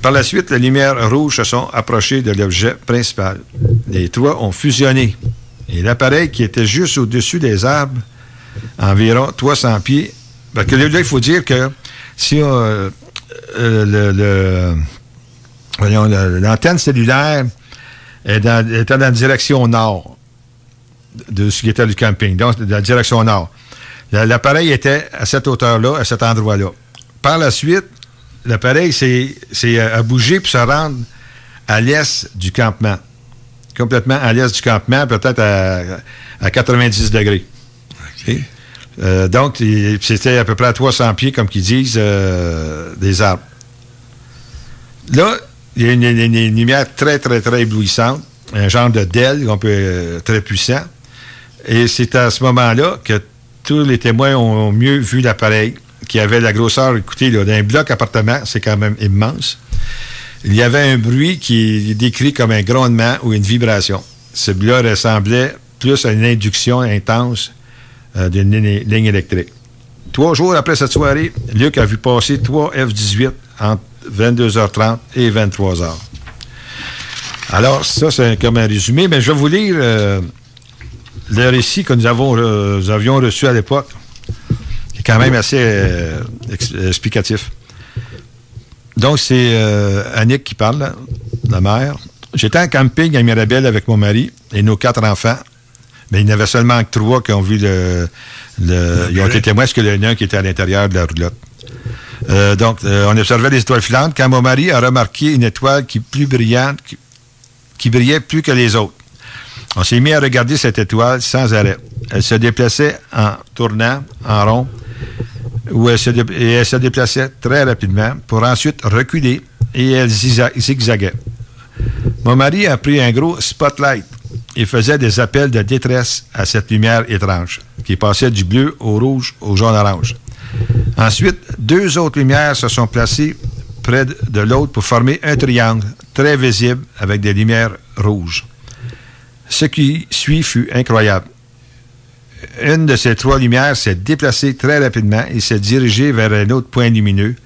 Par la suite, les lumières rouges se sont approchées de l'objet principal. Les 3 ont fusionné. Et l'appareil qui était juste au-dessus des arbres, environ 300 pieds, parce que là, il faut dire que si l'antenne cellulaire était dans la direction nord de ce qui était le camping, donc dans la direction nord. L'appareil était à cette hauteur-là, à cet endroit-là. Par la suite, l'appareil a bougé pour se rendre à l'est du campement. Complètement à l'est du campement, peut-être à 90 degrés. Okay. Donc, c'était à peu près à 300 pieds, comme qu'ils disent, des arbres. Là, il y a une lumière très, très, très éblouissante, un genre de DEL, très puissant. Et c'est à ce moment-là que tous les témoins ont mieux vu l'appareil, qui avait la grosseur, écoutez, là, d'un bloc appartement, c'est quand même immense. Il y avait un bruit qui est décrit comme un grondement ou une vibration. Ce bruit-là ressemblait plus à une induction intense d'une ligne électrique. 3 jours après cette soirée, Luc a vu passer 3 F-18 entre 22h30 et 23h. Alors, ça, c'est comme un résumé, mais je vais vous lire le récit que nous avions reçu à l'époque, qui est quand même assez explicatif. Donc, c'est Annick qui parle, là, la mère. J'étais en camping à Mirabel avec mon mari et nos 4 enfants. Mais il n'y en avait seulement que 3 qui ont vu ils ont été témoins, parce qu'il y en a un qui était à l'intérieur de la roulotte. Donc, on observait les étoiles filantes quand mon mari a remarqué une étoile qui brillait plus que les autres. On s'est mis à regarder cette étoile sans arrêt. Elle se déplaçait en tournant en rond, et elle se déplaçait très rapidement pour ensuite reculer, et elle zigzaguait. Mon mari a pris un gros spotlight et faisait des appels de détresse à cette lumière étrange, qui passait du bleu au rouge au jaune-orange. Ensuite, 2 autres lumières se sont placées près de l'autre pour former un triangle très visible avec des lumières rouges. Ce qui suit fut incroyable. Une de ces 3 lumières s'est déplacée très rapidement et s'est dirigée vers un autre point lumineux,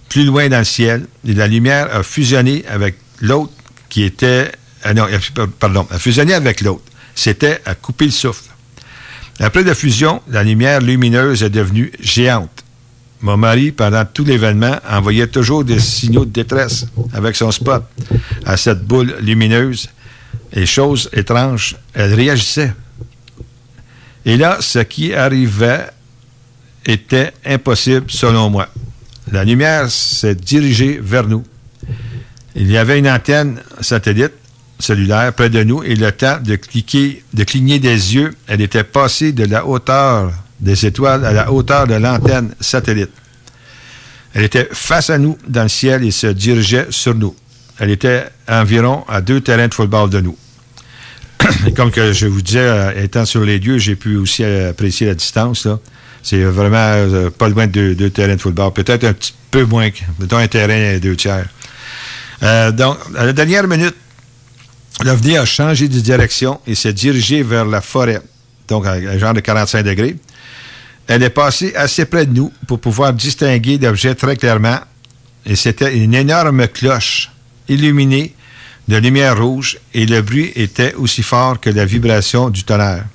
plus loin dans le ciel, et la lumière a fusionné avec l'autre qui était... a fusionné avec l'autre. C'était à couper le souffle. Après la fusion, la lumière lumineuse est devenue géante. Mon mari, pendant tout l'événement, envoyait toujours des signaux de détresse avec son spot à cette boule lumineuse. Et chose étrange, elle réagissait. Et là, ce qui arrivait était impossible selon moi. La lumière s'est dirigée vers nous. Il y avait une antenne satellite cellulaire près de nous et le temps de cligner des yeux, elle était passée de la hauteur des étoiles à la hauteur de l'antenne satellite. Elle était face à nous dans le ciel et se dirigeait sur nous. Elle était environ à 2 terrains de football de nous. Et comme que je vous disais, étant sur les lieux, j'ai pu aussi apprécier la distance, là. C'est vraiment pas loin de 2 terrains de football. Peut-être un petit peu moins, mettons un terrain et 2 tiers. Donc, à la dernière minute, l'OVNI a changé de direction et s'est dirigé vers la forêt, donc à un genre de 45 degrés. Elle est passée assez près de nous pour pouvoir distinguer l'objet très clairement, et c'était une énorme cloche illuminée de lumière rouge, et le bruit était aussi fort que la vibration du tonnerre.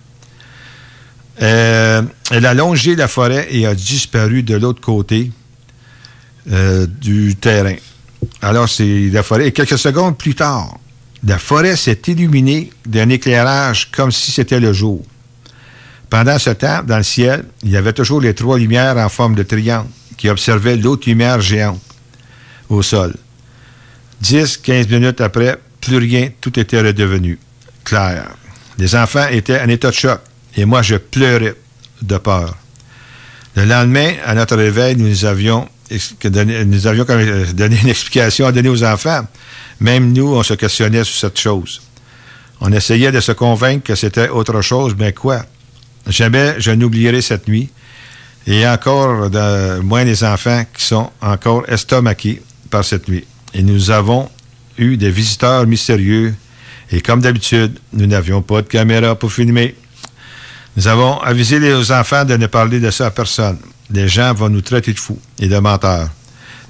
Elle a longé la forêt et a disparu de l'autre côté du terrain. Alors, c'est la forêt. Et quelques secondes plus tard, la forêt s'est illuminée d'un éclairage comme si c'était le jour. Pendant ce temps, dans le ciel, il y avait toujours les 3 lumières en forme de triangle qui observaient l'autre lumière géante au sol. 10-15 minutes après, plus rien, tout était redevenu clair. Les enfants étaient en état de choc et moi, je pleurais de peur. Le lendemain, à notre réveil, nous avions nous avions donné une explication à donner aux enfants. Même nous, on se questionnait sur cette chose. On essayait de se convaincre que c'était autre chose, mais quoi? Jamais je n'oublierai cette nuit. Et encore moins les enfants qui sont encore estomaqués par cette nuit. Et nous avons eu des visiteurs mystérieux. Et comme d'habitude, nous n'avions pas de caméra pour filmer. Nous avons avisé les enfants de ne parler de ça à personne. Les gens vont nous traiter de fous et de menteurs.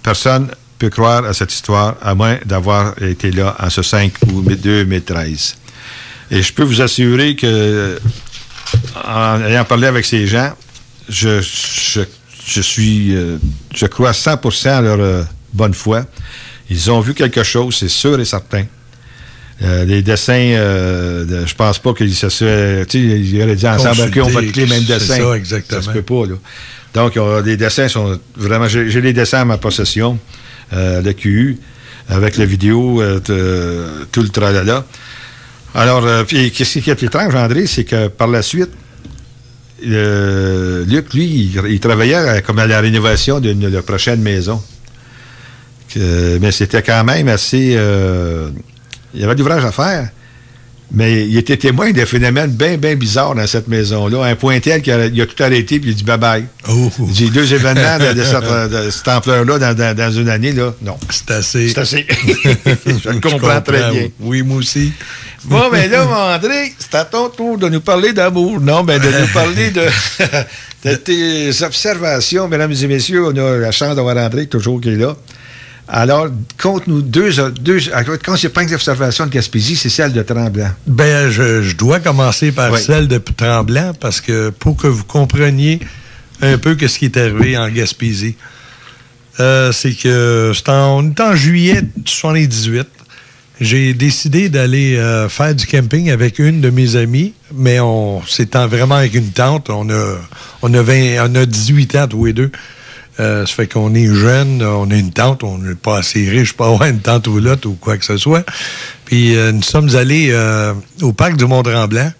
Personne ne peut croire à cette histoire, à moins d'avoir été là en ce 5 août 2013. Et je peux vous assurer que, en ayant parlé avec ces gens, je crois 100% à leur bonne foi. Ils ont vu quelque chose, c'est sûr et certain. Les dessins, je pense pas qu'ils se seraient... Tu sais, ils auraient dit ensemble, OK, on va cliquer les mêmes dessins.
C'est ça, exactement.
Ça se peut pas, là. Donc, les dessins sont vraiment... J'ai les dessins à ma possession, le QU, avec la vidéo, tout le tralala. Alors, puis, qu'est-ce qui est étrange, André, c'est que par la suite, Luc, lui, il travaillait comme à la rénovation de la prochaine maison. Mais c'était quand même assez... il y avait de l'ouvrage à faire, mais il était témoin d'un phénomène bien, bien bizarre dans cette maison-là. Un point tel qu'il a tout arrêté puis il a dit bye-bye. Oh. Il dit 2 événements de cette ampleur-là dans une année, là, non.
C'est assez.
C'est assez. Je le comprends très bien.
Oui, moi aussi.
Bon, ben là, mon André, c'est à ton tour de nous parler d'amour. Non, ben de nous parler de tes observations. Mesdames et messieurs, on a la chance d'avoir André, toujours qui est là. Alors, conte-nous deux quand je prends l'observation de Gaspésie, c'est celle de Tremblant.
Ben, je dois commencer par celle de Tremblant, parce que pour que vous compreniez un peu ce qui est arrivé en Gaspésie, c'est que on est en juillet 78. J'ai décidé d'aller faire du camping avec une de mes amies, mais c'est vraiment avec une tante. On a 18 ans tous les deux. Ça fait qu'on est jeune, on a une tante, on n'est pas assez riche pour avoir une tante roulotte ou quoi que ce soit. Puis nous sommes allés au parc du Mont-Tremblant.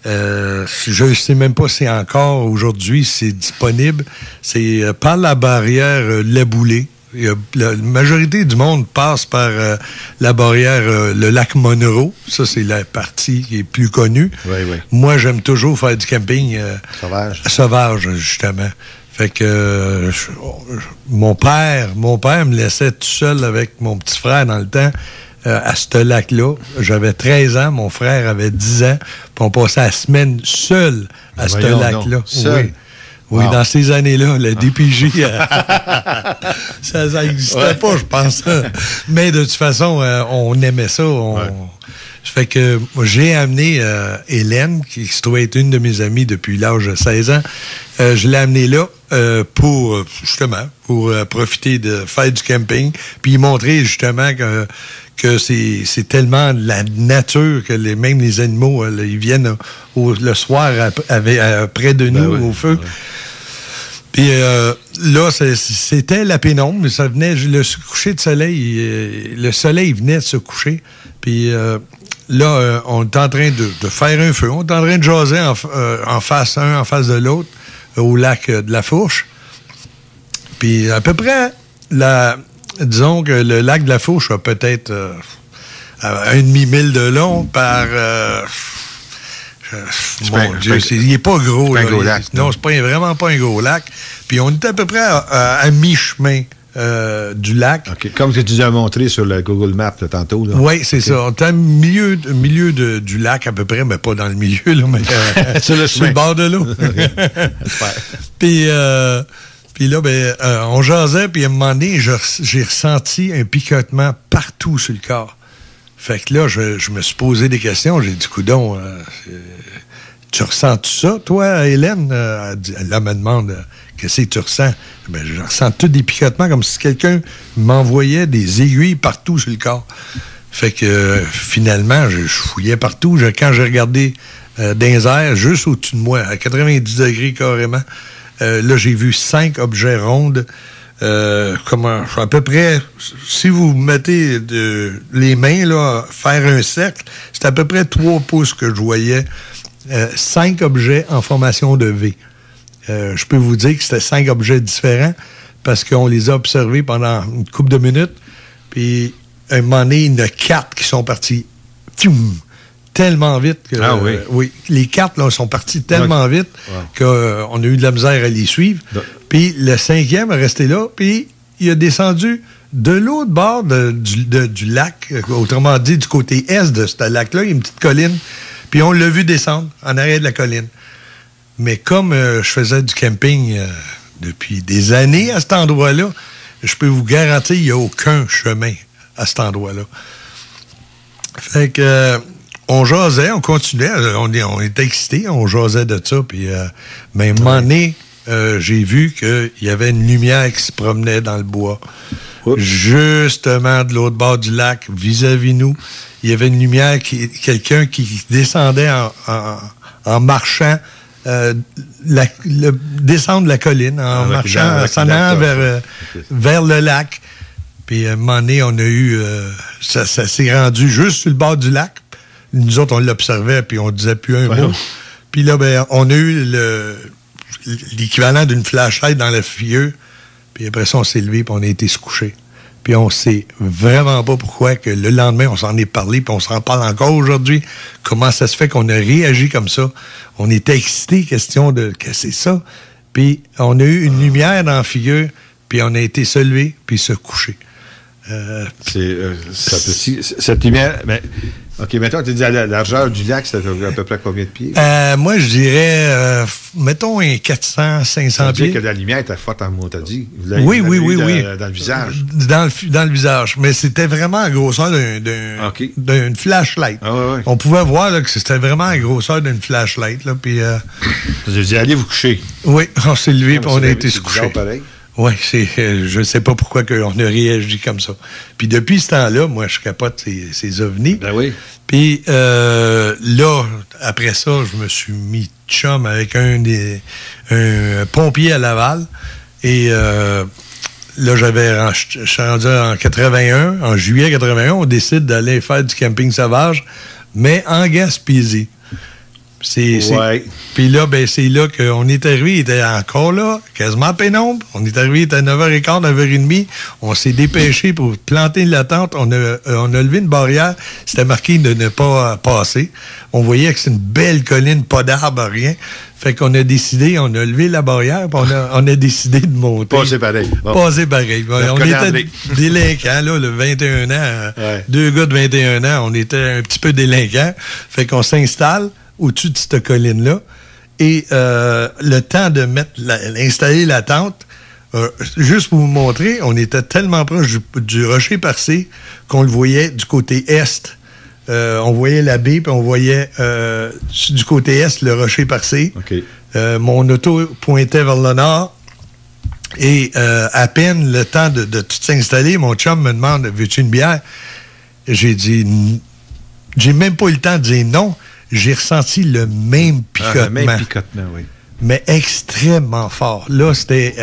Je ne sais même pas si encore aujourd'hui c'est disponible. C'est par la barrière Laboulé. La majorité du monde passe par la barrière le lac Monroe. Ça, c'est la partie qui est plus connue.
Oui, oui.
Moi, j'aime toujours faire du camping sauvage, justement. Fait que mon père me laissait tout seul avec mon petit frère dans le temps à ce lac-là. J'avais 13 ans, mon frère avait 10 ans, puis on passait la semaine seul à ce lac-là.
Seul?
Oui, dans ces années-là, le DPJ, ça n'existait pas, je pense. Mais de toute façon, on aimait ça. Ça fait que j'ai amené Hélène, qui se trouvait être une de mes amies depuis l'âge de 16 ans. Je l'ai amenée là pour profiter de faire du camping, puis montrer justement que c'est tellement la nature que même les animaux, ils viennent le soir près de nous au feu. Puis là, c'était la pénombre, ça venait, le coucher de soleil, le soleil venait de se coucher, puis là, on est en train de faire un feu, on est en train de jaser en face de l'autre, au lac de la Fourche. Puis à peu près, disons que le lac de la Fourche a peut-être un demi-mille de long par... mon Dieu, il n'est pas gros.
C'est pas un gros lac.
Non, c'est vraiment pas un gros lac. Puis on était à peu près à mi-chemin du lac.
Okay. Comme que tu nous as montré sur le Google Maps tantôt.
Oui, c'est ça. On était au milieu du lac à peu près, mais pas dans le milieu, là, mais sur le bord de l'eau. Puis là, on jasait, puis à un moment donné, j'ai ressenti un picotement partout sur le corps. Fait que là, je me suis posé des questions. J'ai dit, coudonc, tu ressens-tu ça, toi, Hélène? Elle me demande, qu'est-ce que tu ressens? Ben, je ressens tous des picotements comme si quelqu'un m'envoyait des aiguilles partout sur le corps. Fait que finalement, je fouillais partout. Quand j'ai regardé dans les airs, juste au-dessus de moi, à 90 degrés carrément, là, j'ai vu 5 objets rondes. À peu près, si vous mettez les mains, là, faire un cercle, c'est à peu près 3 pouces que je voyais. 5 objets en formation de V. Je peux vous dire que c'était 5 objets différents. parce qu'on les a observés pendant une couple de minutes. Puis, à un moment donné, il y en a 4 qui sont partis tellement vite que...
Ah oui?
Oui, les 4 là, sont partis tellement vite qu'on a eu de la misère à les suivre. Puis, le 5e est resté là, puis il a descendu de l'autre bord du lac, autrement dit, du côté est de ce lac-là, il y a une petite colline, puis on l'a vu descendre en arrière de la colline. Mais comme je faisais du camping depuis des années à cet endroit-là, je peux vous garantir qu'il n'y a aucun chemin à cet endroit-là. Fait que on jasait, on continuait, on était excités, on jasait de ça, puis mais à un moment donné, j'ai vu qu'il y avait une lumière qui se promenait dans le bois. Justement de l'autre bord du lac, vis-à-vis nous, il y avait une lumière, quelqu'un qui descendait en marchant, descendre la colline, en marchant, s'en allant vers le lac. Puis à un moment donné, on a eu, ça s'est rendu juste sur le bord du lac. Nous autres, on l'observait, puis on disait plus un mot. Puis là, ben, on a eu l'équivalent d'une flashlight dans le feu. Puis après ça, on s'est levé, puis on a été se coucher. Puis on sait vraiment pas pourquoi que le lendemain, on s'en est parlé, puis on s'en parle encore aujourd'hui. Comment ça se fait qu'on a réagi comme ça? On était excités, question de « qu'est-ce que c'est ça? » Puis on a eu une lumière dans la figure, puis on a été se lever, puis se coucher.
Cette lumière... Mais, OK, maintenant, tu dis la largeur du lac, c'est à peu près combien de pieds?
Moi, je dirais, mettons, 400, 500 pieds.
Ça veut dire que la lumière était forte en montadie.
Oui.
Dans le visage.
Dans le visage. Mais c'était vraiment à la grosseur d'une flashlight.
Ah, ouais.
On pouvait voir là, que c'était vraiment à la grosseur d'une flashlight. Là, puis,
vous avez dit, allez vous coucher.
Oui, on s'est levé et on a été se coucher.
Pareil.
Oui, je ne sais pas pourquoi on a réagi comme ça. Puis depuis ce temps-là, moi, je capote ces ovnis.
Ben oui.
Puis là, après ça, je me suis mis chum avec un pompier à Laval. Et là, je suis rendu en 81, en juillet 81, on décide d'aller faire du camping sauvage, mais en Gaspésie. Puis là, ben, c'est là qu'on est arrivé, il était encore là, quasiment pénombre. On est arrivé, il était à 9h15, 9h30. On s'est dépêché pour planter la tente. On a levé une barrière. C'était marqué de ne pas passer. On voyait que c'est une belle colline, pas d'arbres, rien. Fait qu'on a décidé, on a levé la barrière, puis on a décidé de monter.
Passer pareil. Bon.
Passer pareil. On était délinquants, là, le 21 ans. Ouais. 2 gars de 21 ans, on était un petit peu délinquants. Fait qu'on s'installe au-dessus de cette colline-là. Et le temps de installer la tente, juste pour vous montrer, on était tellement proche du rocher percé qu'on le voyait du côté est. On voyait la baie, puis on voyait du côté est le rocher percé.
Okay.
Mon auto pointait vers le nord. Et à peine le temps de tout s'installer, mon chum me demande « Veux-tu une bière? » J'ai dit... J'ai même pas eu le temps de dire non. J'ai ressenti le même picotement.
Le même picotement, oui.
Mais extrêmement fort. Là, c'était,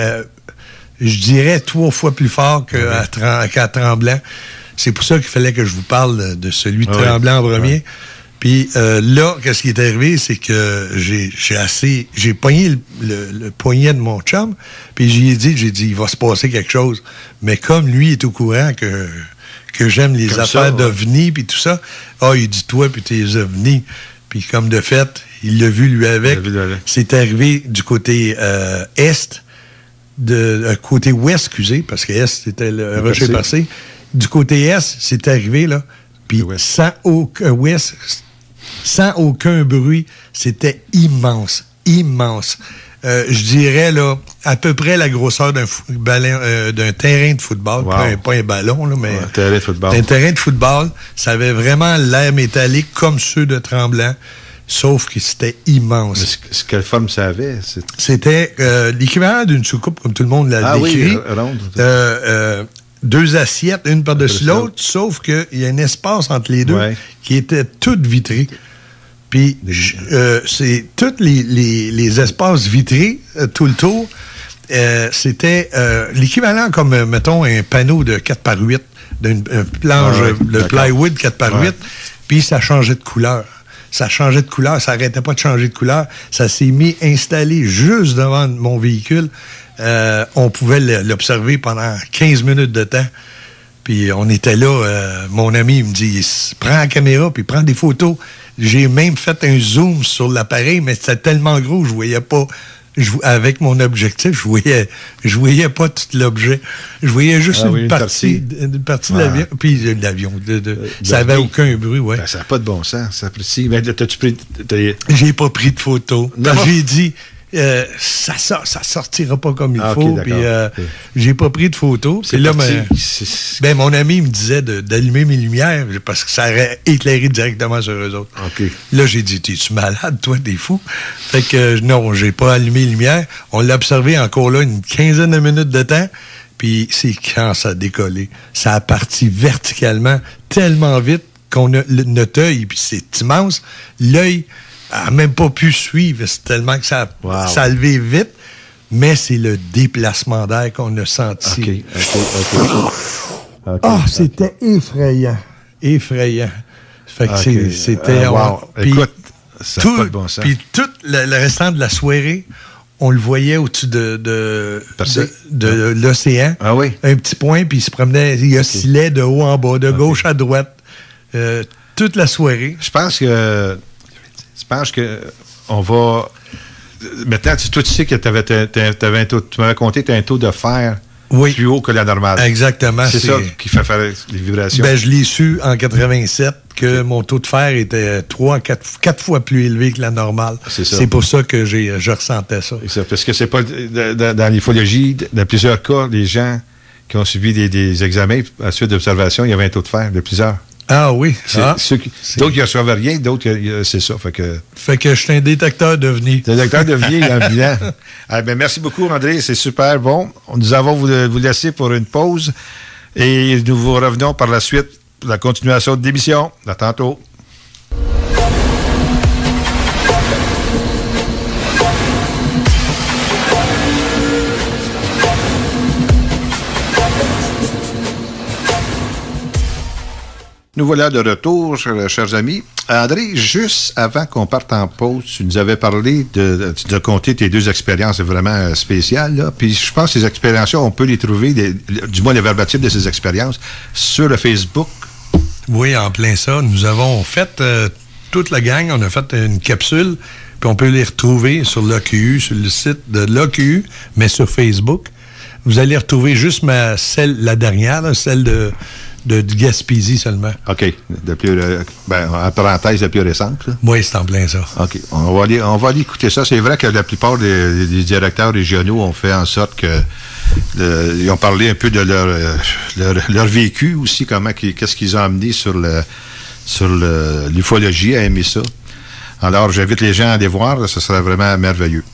je dirais, 3 fois plus fort qu'à Tremblant. C'est pour ça qu'il fallait que je vous parle de celui de Tremblant en premier. Ouais. Puis là, qu'est-ce qui est arrivé, c'est que j'ai pogné le poignet de mon chum, puis j'ai dit, il va se passer quelque chose. Mais comme lui est au courant que j'aime les comme affaires d'ovnis, puis tout ça, il dit, toi, puis tes ovnis. Puis comme de fait, il l'a vu lui avec. C'est arrivé du côté est, côté ouest, excusez, parce que est, c'était le rocher percé. Du côté est, c'est arrivé, là. Puis sans aucun bruit, c'était immense. Je dirais, là, à peu près la grosseur d'un terrain de football. Wow. Pas un ballon, là, mais
un terrain de football.
Un terrain de football. Ça avait vraiment l'air métallique comme ceux de Tremblant, sauf que c'était immense.
Mais quelle forme ça avait?
C'était l'équivalent d'une soucoupe, comme tout le monde l'a décrit.
Oui, ronde.
2 assiettes, une par-dessus l'autre, sauf qu'il y a un espace entre les deux qui était toute vitrée. Puis, c'est tous les espaces vitrés, tout le tour, c'était l'équivalent comme, mettons, un panneau de 4x8, d'une planche de plywood 4x8, puis ça changeait de couleur. Ça n'arrêtait pas de changer de couleur. Ça s'est mis installé juste devant mon véhicule. on pouvait l'observer pendant 15 minutes de temps. Puis on était là, mon ami me dit, prends la caméra, puis prends des photos. J'ai même fait un zoom sur l'appareil, mais c'était tellement gros, je voyais pas. Avec mon objectif, je voyais pas tout l'objet. Je voyais juste une partie de l'avion. Puis l'avion, ça avait aucun bruit, ouais.
Ben, ça n'a pas de bon sens, ça précis. Ben, t'as-tu pris...
J'ai pas pris de photos. J'ai dit... ça sortira pas comme il faut. Puis j'ai pas pris de photos. Puis là, mon ami me disait d'allumer mes lumières parce que ça aurait éclairé directement sur eux autres.
Okay.
Là, j'ai dit, t'es-tu malade, toi, t'es fou? Fait que non, j'ai pas allumé les lumières. On l'a observé encore là une quinzaine de minutes de temps. Puis c'est quand ça a décollé. Ça a parti verticalement tellement vite qu'on a notre œil, puis c'est immense, l'œil n'a même pas pu suivre. C'est tellement que ça a levé vite, mais c'est le déplacement d'air qu'on a senti. C'était effrayant. Effrayant. Fait que c'était...
Écoute, ça n'a pas de bon sens.
Puis tout le restant de la soirée, on le voyait au-dessus de l'océan.
Ah oui?
Un petit point, puis il se promenait, il oscillait de haut en bas, de gauche à droite, toute la soirée.
Je pense que on va... Maintenant, toi, tu sais que tu m'as raconté que tu as un taux de fer plus haut que la normale.
Exactement.
C'est ça qui fait faire les vibrations.
Ben, je l'ai su en 87 que mon taux de fer était 4 fois plus élevé que la normale. C'est pour ça que je ressentais ça.
C'est ça, parce que c'est pas... Dans l'ufologie, dans plusieurs cas, les gens qui ont subi des examens à la suite d'observation, il y avait un taux de fer de plusieurs.
Ah oui.
D'autres qui ne reçoivent rien, d'autres, c'est ça. Fait
que je suis un détecteur d'OVNI.
Détecteur d'OVNI, ambulant. Merci beaucoup, André. C'est super bon. Nous allons vous laisser pour une pause et nous vous revenons par la suite pour la continuation de l'émission. À tantôt. Nous voilà de retour, chers amis. André, juste avant qu'on parte en pause, tu nous avais parlé tu nous as conté tes 2 expériences vraiment spéciales. Là. Puis je pense que ces expériences-là, on peut les trouver, du moins les verbatim de ces expériences, sur le Facebook.
Oui, en plein ça. Nous avons fait, toute la gang, on a fait une capsule, puis on peut les retrouver sur l'OQU, sur le site de l'OQU, mais sur Facebook. Vous allez retrouver juste la dernière, là, celle de Gaspésie seulement.
OK. En parenthèse, la plus récente. Là.
Oui, c'est en plein ça.
OK. On va aller écouter ça. C'est vrai que la plupart des directeurs régionaux ont fait en sorte que ils ont parlé un peu de leur vécu aussi, qu'est-ce qu'ils ont amené sur l'ufologie, à aimer ça. Alors, j'invite les gens à aller voir. Ce serait vraiment merveilleux.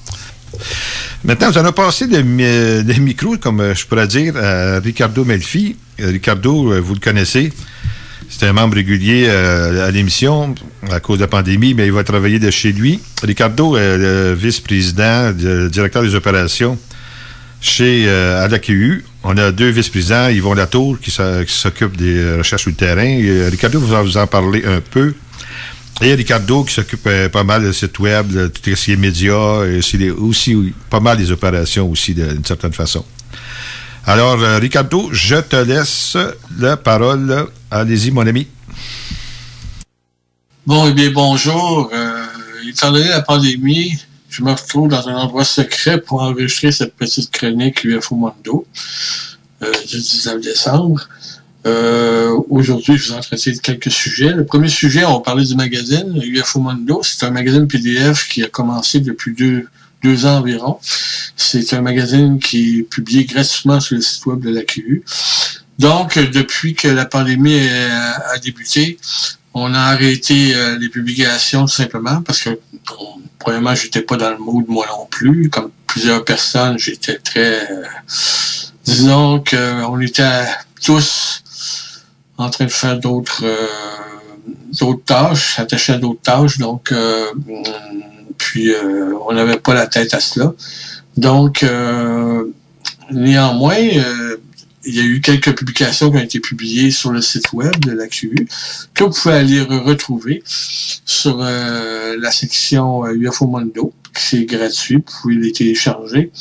Maintenant, nous allons passer des micros, comme je pourrais dire, à Ricardo Melfi. Ricardo, vous le connaissez. C'est un membre régulier à l'émission à cause de la pandémie, mais il va travailler de chez lui. Ricardo est le vice-président, directeur des opérations à l'AQU. On a 2 vice-présidents, Yvon Latour, qui s'occupe des recherches sur le terrain. Ricardo va vous en parler un peu. Et Ricardo qui s'occupe pas mal de sites web, de tout ce qui est médias, et aussi pas mal des opérations aussi d'une certaine façon. Alors, Ricardo, je te laisse la parole. Allez-y, mon ami.
Bon, eh bien, bonjour. Étant donné la pandémie, je me retrouve dans un endroit secret pour enregistrer cette petite chronique UFO Mundo du 19 décembre. Aujourd'hui, je vous entretiens de quelques sujets. Le premier sujet, on va parler du magazine UFO Mundo. C'est un magazine PDF qui a commencé depuis deux ans environ. C'est un magazine qui est publié gratuitement sur le site web de l'AQU. Donc, depuis que la pandémie a débuté, on a arrêté les publications tout simplement parce que, premièrement, j'étais pas dans le mood moi non plus. Comme plusieurs personnes, j'étais très... disons qu'on était tous en train de faire d'autres tâches, attachés à d'autres tâches, donc puis on n'avait pas la tête à cela. Donc néanmoins, il y a eu quelques publications qui ont été publiées sur le site web de l'AQU que vous pouvez aller retrouver sur la section UFO Mundo, qui c'est gratuit, vous pouvez les télécharger.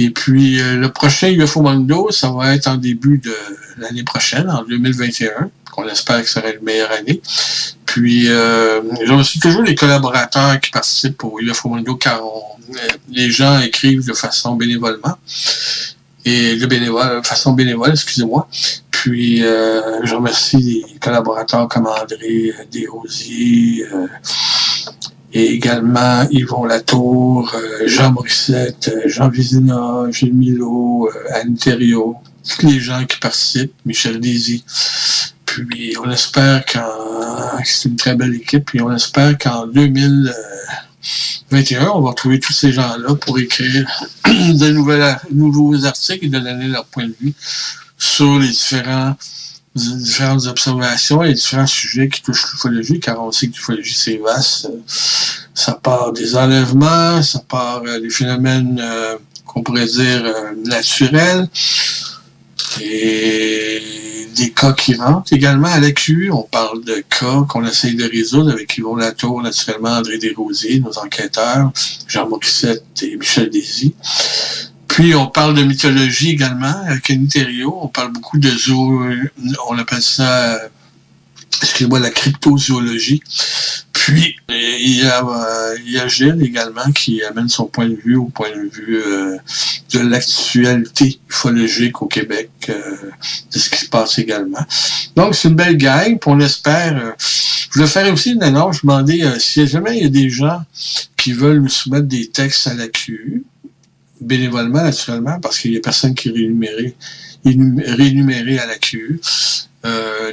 Et puis, le prochain UFO Mundo, ça va être en début de l'année prochaine, en 2021, qu'on espère que ça sera une meilleure année. Puis, je reçois toujours les collaborateurs qui participent au UFO Mundo, car les gens écrivent de façon bénévolement. Et de façon bénévole, excusez-moi. Puis, je remercie les collaborateurs comme André Desrosiers, et également Yvon Latour, Jean Morissette, Jean Vizina, Gilles Milot, Anne Thériault, tous les gens qui participent, Michel Dézy. Puis on espère c'est une très belle équipe, puis on espère qu'en 2021, on va retrouver tous ces gens-là pour écrire de nouveaux articles et de donner leur point de vue sur les différentes observations et les différents sujets qui touchent l'ufologie, car on sait que l'ufologie, c'est vaste. Ça part des enlèvements, ça part des phénomènes qu'on pourrait dire naturels, et des cas qui rentrent. Également, à l'AQU, on parle de cas qu'on essaye de résoudre avec Yvon Latour, naturellement, André Desrosiers, nos enquêteurs, Jean Morissette et Michel Dézy. Puis, on parle de mythologie également, avec Anne Thériault. On parle beaucoup de on appelle ça, la cryptozoologie. Puis, il y a Gilles également qui amène son point de vue au point de vue de l'actualité ufologique au Québec, de ce qui se passe également. Donc, c'est une belle gang, puis on espère... je voulais faire aussi une annonce, je demandais si jamais il y a des gens qui veulent nous soumettre des textes à l'AQU, bénévolement, naturellement, parce qu'il y a personne qui est rémunéré à l'AQU.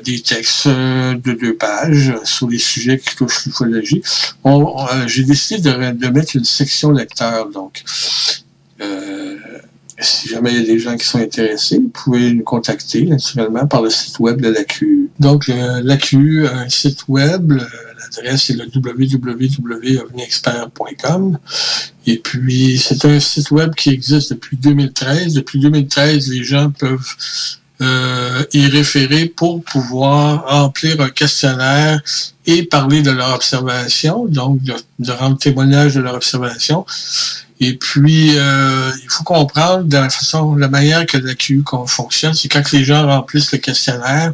Des textes de 2 pages sur les sujets qui touchent l'ufologie. J'ai décidé de mettre une section lecteur, donc si jamais il y a des gens qui sont intéressés, vous pouvez nous contacter naturellement par le site web de l'AQU. Donc l'AQU a un site web, l'adresse est le www.ovniexpert.com, et puis c'est un site web qui existe depuis 2013. Depuis 2013, les gens peuvent y référer pour pouvoir remplir un questionnaire et parler de leur observation, donc de rendre témoignage de leur observation. Et puis, il faut comprendre de la manière que l'AQU fonctionne, c'est quand les gens remplissent le questionnaire,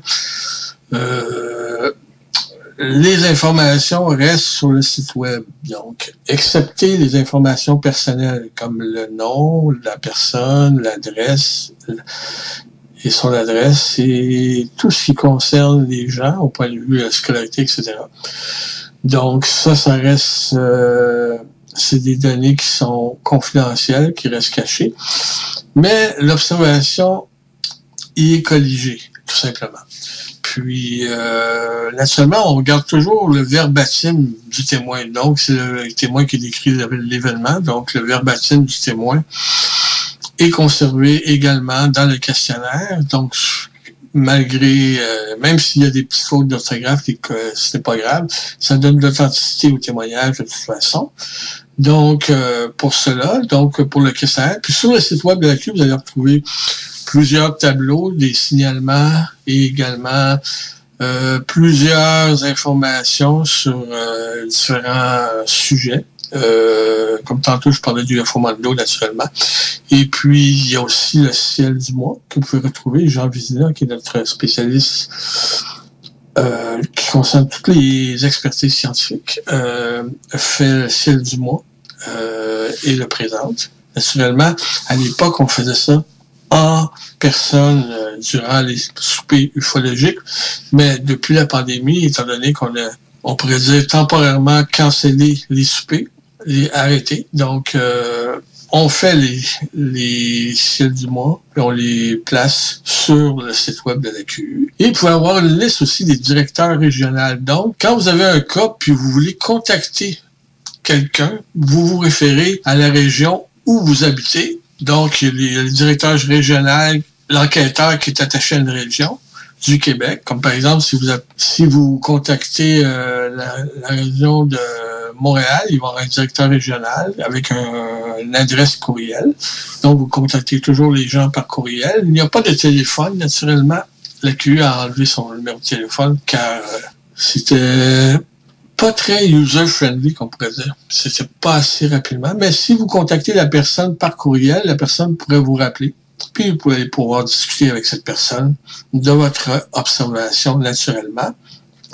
les informations restent sur le site web. Donc, excepté les informations personnelles, comme le nom, la personne, l'adresse, et son adresse, et tout ce qui concerne les gens au point de vue de la scolarité, etc. Donc, ça reste... c'est des données qui sont confidentielles, qui restent cachées. Mais l'observation y est colligée, tout simplement. Puis, naturellement, on regarde toujours le verbatim du témoin. Donc, c'est le témoin qui décrit l'événement. Donc, le verbatim du témoin est conservé également dans le questionnaire. Donc, malgré, même s'il y a des petites fautes d'orthographe et que ce n'est pas grave, ça donne de l'authenticité au témoignage de toute façon. Donc, pour cela, pour le questionnaire. Puis sur le site web de l'AQU, vous allez retrouver plusieurs tableaux, des signalements et également plusieurs informations sur différents sujets. Comme tantôt, je parlais du UFO Mundo, naturellement. Et puis, il y a aussi le ciel du mois que vous pouvez retrouver. Jean Vizina, qui est notre spécialiste qui concerne toutes les expertises scientifiques, fait le ciel du mois et le présente. Naturellement, à l'époque, on faisait ça en personne durant les soupers ufologiques, mais depuis la pandémie, étant donné on pourrait dire temporairement canceller les soupers, les arrêter. Donc, on fait les ciels du mois, puis on les place sur le site web de l'AQU. Et vous pouvez avoir une liste aussi des directeurs régionaux. Donc, quand vous avez un cas, puis vous voulez contacter quelqu'un, vous vous référez à la région où vous habitez. Donc, il y a le directeur régional, l'enquêteur qui est attaché à une région du Québec. Comme par exemple, si vous contactez la région de Montréal, il va y avoir un directeur régional avec une adresse courriel. Donc, vous contactez toujours les gens par courriel. Il n'y a pas de téléphone, naturellement. L'AQU a enlevé son numéro de téléphone car c'était pas très user-friendly, qu'on pourrait dire. C'est pas assez rapidement. Mais si vous contactez la personne par courriel, la personne pourrait vous rappeler. Puis vous pouvez pouvoir discuter avec cette personne de votre observation naturellement.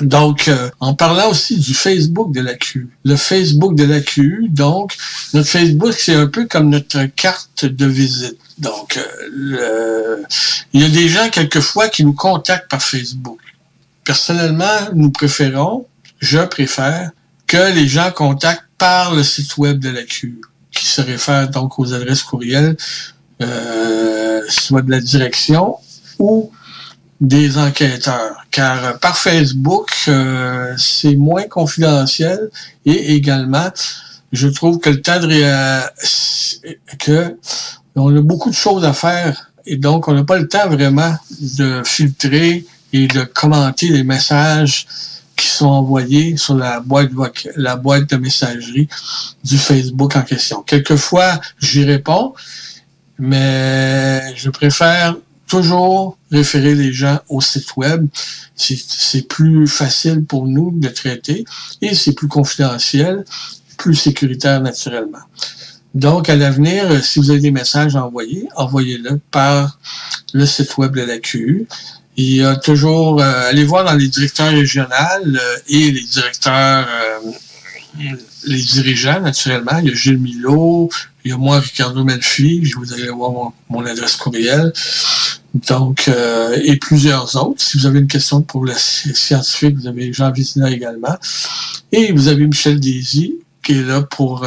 Donc, en parlant aussi du Facebook de l'AQU. Le Facebook de l'AQU, donc, notre Facebook, c'est un peu comme notre carte de visite. Donc, il y a des gens, quelquefois, qui nous contactent par Facebook. Personnellement, je préfère que les gens contactent par le site web de l'AQU, qui se réfère donc aux adresses courriels, soit de la direction ou des enquêteurs, car par Facebook, c'est moins confidentiel et également, je trouve que le temps on a beaucoup de choses à faire et donc on n'a pas le temps vraiment de filtrer et de commenter les messages qui sont envoyés sur la boîte de messagerie du Facebook en question. Quelquefois, j'y réponds, mais je préfère toujours référer les gens au site web. C'est plus facile pour nous de traiter et c'est plus confidentiel, plus sécuritaire naturellement. Donc, à l'avenir, si vous avez des messages à envoyer, envoyez-le par le site web de l'AQU. Il y a toujours, allez voir dans les directeurs régionaux et les directeurs, les dirigeants, naturellement. Il y a Gilles Milot, il y a moi, Ricardo Melfi, vous allez voir mon adresse courriel. Donc, et plusieurs autres. Si vous avez une question pour le scientifique, vous avez Jean Vizina également. Et vous avez Michel Désy, qui est là pour...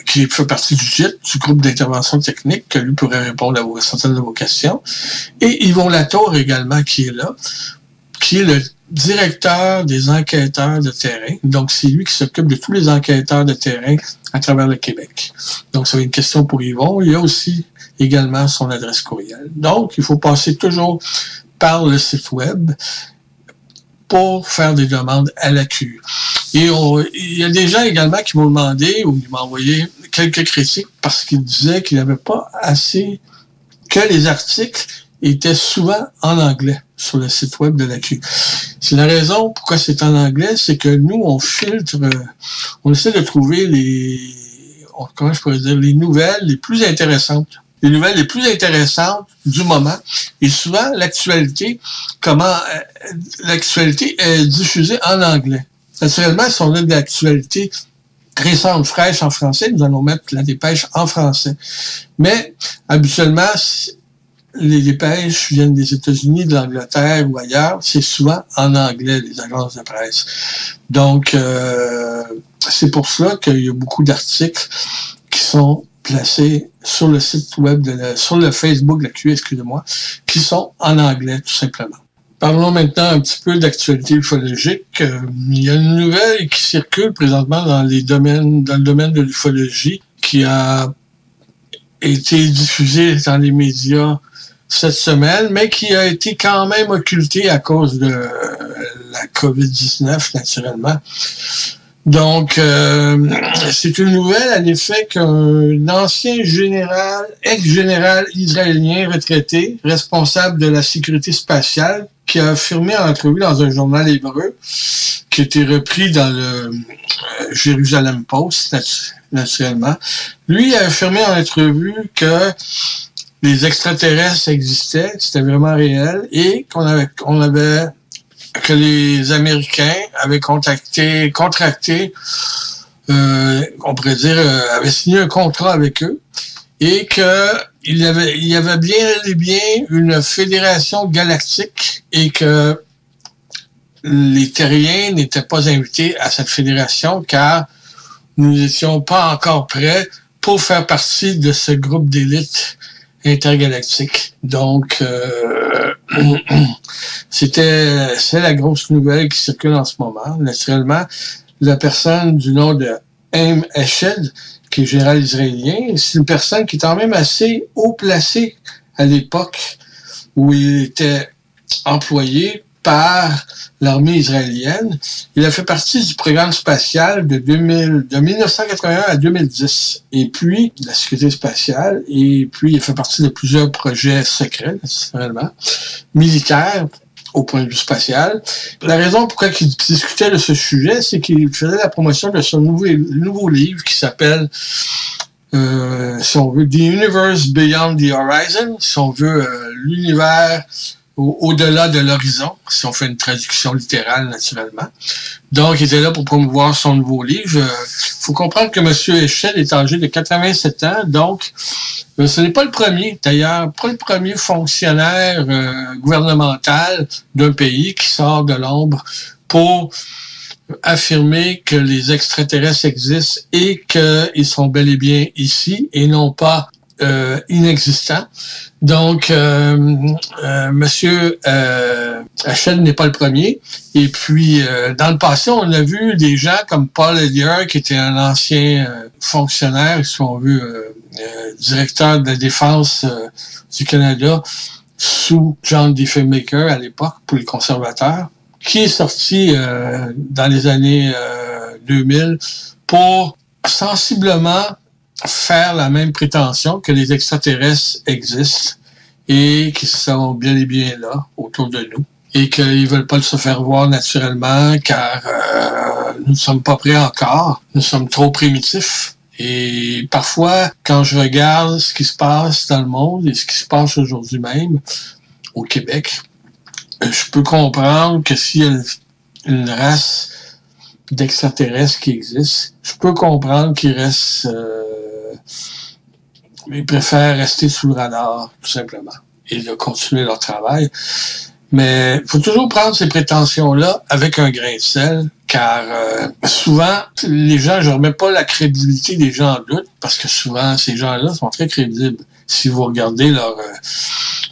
qui fait partie du GIT, du groupe d'intervention technique, que lui pourrait répondre à certaines de vos questions. Et Yvon Latour également, qui est là, qui est le directeur des enquêteurs de terrain. Donc, c'est lui qui s'occupe de tous les enquêteurs de terrain à travers le Québec. Donc, ça va être une question pour Yvon. Il y a aussi également son adresse courriel. Donc, il faut passer toujours par le site web pour faire des demandes à l'AQU. Et il y a des gens également qui m'ont demandé ou qui m'ont envoyé quelques critiques parce qu'ils disaient qu'il n'y avait pas assez, que les articles étaient souvent en anglais sur le site web de l'AQU. C'est la raison pourquoi c'est en anglais, c'est que nous, on filtre, on essaie de trouver les nouvelles les plus intéressantes. Les nouvelles les plus intéressantes du moment. Et souvent, l'actualité est diffusée en anglais. Naturellement, si on a de l'actualité récente, fraîche en français, nous allons mettre la dépêche en français. Mais, habituellement, les dépêches viennent des États-Unis, de l'Angleterre ou ailleurs. C'est souvent en anglais, les agences de presse. Donc, c'est pour cela qu'il y a beaucoup d'articles qui sont placés sur le site web sur le Facebook de l'AQU, excusez-moi, qui sont en anglais, tout simplement. Parlons maintenant un petit peu d'actualité ufologique. Il y a une nouvelle qui circule présentement dans le domaine de l'ufologie, qui a été diffusée dans les médias cette semaine, mais qui a été quand même occultée à cause de la COVID-19, naturellement. Donc, c'est une nouvelle à l'effet qu'un ancien ex-général israélien retraité, responsable de la sécurité spatiale, qui a affirmé en entrevue dans un journal hébreu, qui a été repris dans le Jérusalem Post, naturellement. Lui a affirmé en entrevue que les extraterrestres existaient, c'était vraiment réel, et que les Américains avaient contracté, on pourrait dire, avaient signé un contrat avec eux, et que il y avait bien une fédération galactique, et que les terriens n'étaient pas invités à cette fédération, car nous n'étions pas encore prêts pour faire partie de ce groupe d'élite intergalactique. Donc, c'est la grosse nouvelle qui circule en ce moment. Naturellement, la personne du nom de Haim Eshed, qui est général israélien, c'est une personne qui est quand même assez haut placée à l'époque où il était employé par l'armée israélienne. Il a fait partie du programme spatial de 1981 à 2010. Et puis, de la sécurité spatiale. Et puis, il a fait partie de plusieurs projets secrets, naturellement, militaires, au point de vue spatial. La raison pourquoi il discutait de ce sujet, c'est qu'il faisait la promotion de son nouveau livre qui s'appelle, si on veut, The Universe Beyond the Horizon, si on veut, l'univers au-delà de l'horizon, si on fait une traduction littérale, naturellement. Donc, il était là pour promouvoir son nouveau livre. Faut comprendre que M. Esched est âgé de 87 ans, donc ce n'est pas le premier, d'ailleurs, pas le premier fonctionnaire gouvernemental d'un pays qui sort de l'ombre pour affirmer que les extraterrestres existent et qu'ils sont bel et bien ici et non pas inexistants. Donc, Monsieur Esched n'est pas le premier. Et puis, dans le passé, on a vu des gens comme Paul Hellyer, qui était un ancien fonctionnaire, si on veut, directeur de la défense du Canada, sous John Diefenbaker à l'époque, pour les conservateurs, qui est sorti dans les années 2000 pour sensiblement faire la même prétention que les extraterrestres existent et qu'ils sont bien et bien là, autour de nous, et qu'ils veulent pas se faire voir naturellement car nous ne sommes pas prêts encore, nous sommes trop primitifs. Et parfois, quand je regarde ce qui se passe dans le monde et ce qui se passe aujourd'hui même au Québec, je peux comprendre que s'il y a une race d'extraterrestres qui existe, je peux comprendre qu'ils restent... ils préfèrent rester sous le radar, tout simplement, et de continuer leur travail. Mais il faut toujours prendre ces prétentions-là avec un grain de sel, car souvent, les gens, je ne remets pas la crédibilité des gens en doute, parce que souvent, ces gens-là sont très crédibles. Si vous regardez leur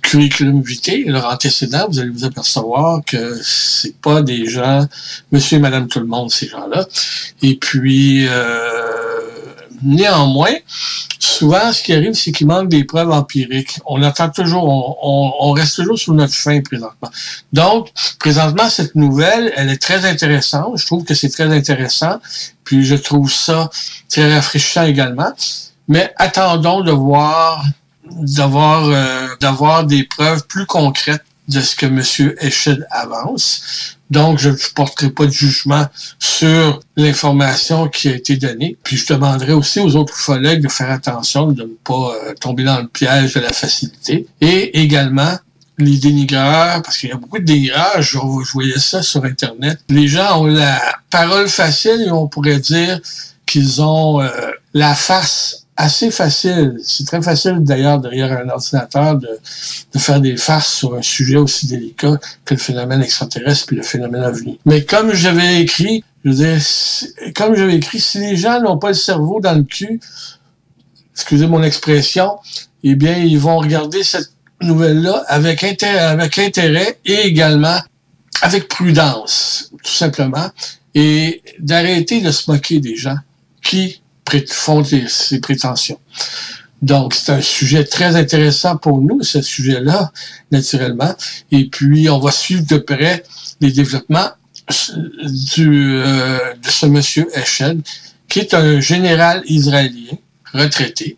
curriculum vitae, leur antécédent, vous allez vous apercevoir que c'est pas des gens, monsieur et madame tout le monde, ces gens-là. Et puis, néanmoins, souvent, ce qui arrive, c'est qu'il manque des preuves empiriques. On attend toujours, on reste toujours sur notre faim présentement. Donc, présentement, cette nouvelle, elle est très intéressante. Je trouve que c'est très intéressant. Puis, je trouve ça très rafraîchissant également. Mais attendons d'avoir des preuves plus concrètes de ce que M. Esched avance. Donc, je ne porterai pas de jugement sur l'information qui a été donnée. Puis, je demanderai aussi aux autres ufologues de faire attention, de ne pas tomber dans le piège de la facilité. Et également, les dénigreurs, parce qu'il y a beaucoup de dénigreurs, je voyais ça sur Internet. Les gens ont la parole facile et on pourrait dire qu'ils ont la face assez facile. C'est très facile, d'ailleurs, derrière un ordinateur, de faire des farces sur un sujet aussi délicat que le phénomène extraterrestre puis le phénomène ovni. Mais comme j'avais écrit, si les gens n'ont pas le cerveau dans le cul, excusez mon expression, eh bien, ils vont regarder cette nouvelle-là avec intérêt et également avec prudence, tout simplement, et d'arrêter de se moquer des gens qui font ces prétentions. Donc, c'est un sujet très intéressant pour nous, ce sujet-là, naturellement. Et puis, on va suivre de près les développements de ce monsieur Esched, qui est un général israélien retraité.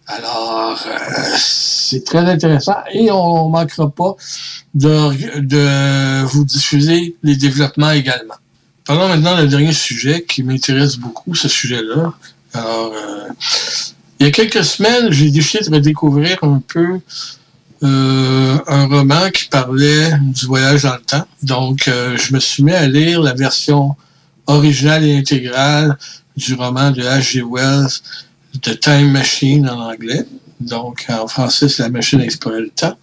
Alors, c'est très intéressant et on ne manquera pas de vous diffuser les développements également. Parlons maintenant d'un dernier sujet qui m'intéresse beaucoup, ce sujet-là. Alors, il y a quelques semaines, j'ai décidé de redécouvrir un peu un roman qui parlait du voyage dans le temps. Donc, je me suis mis à lire la version originale et intégrale du roman de H.G. Wells, The Time Machine en anglais. Donc, en français, c'est La machine à explorer le temps.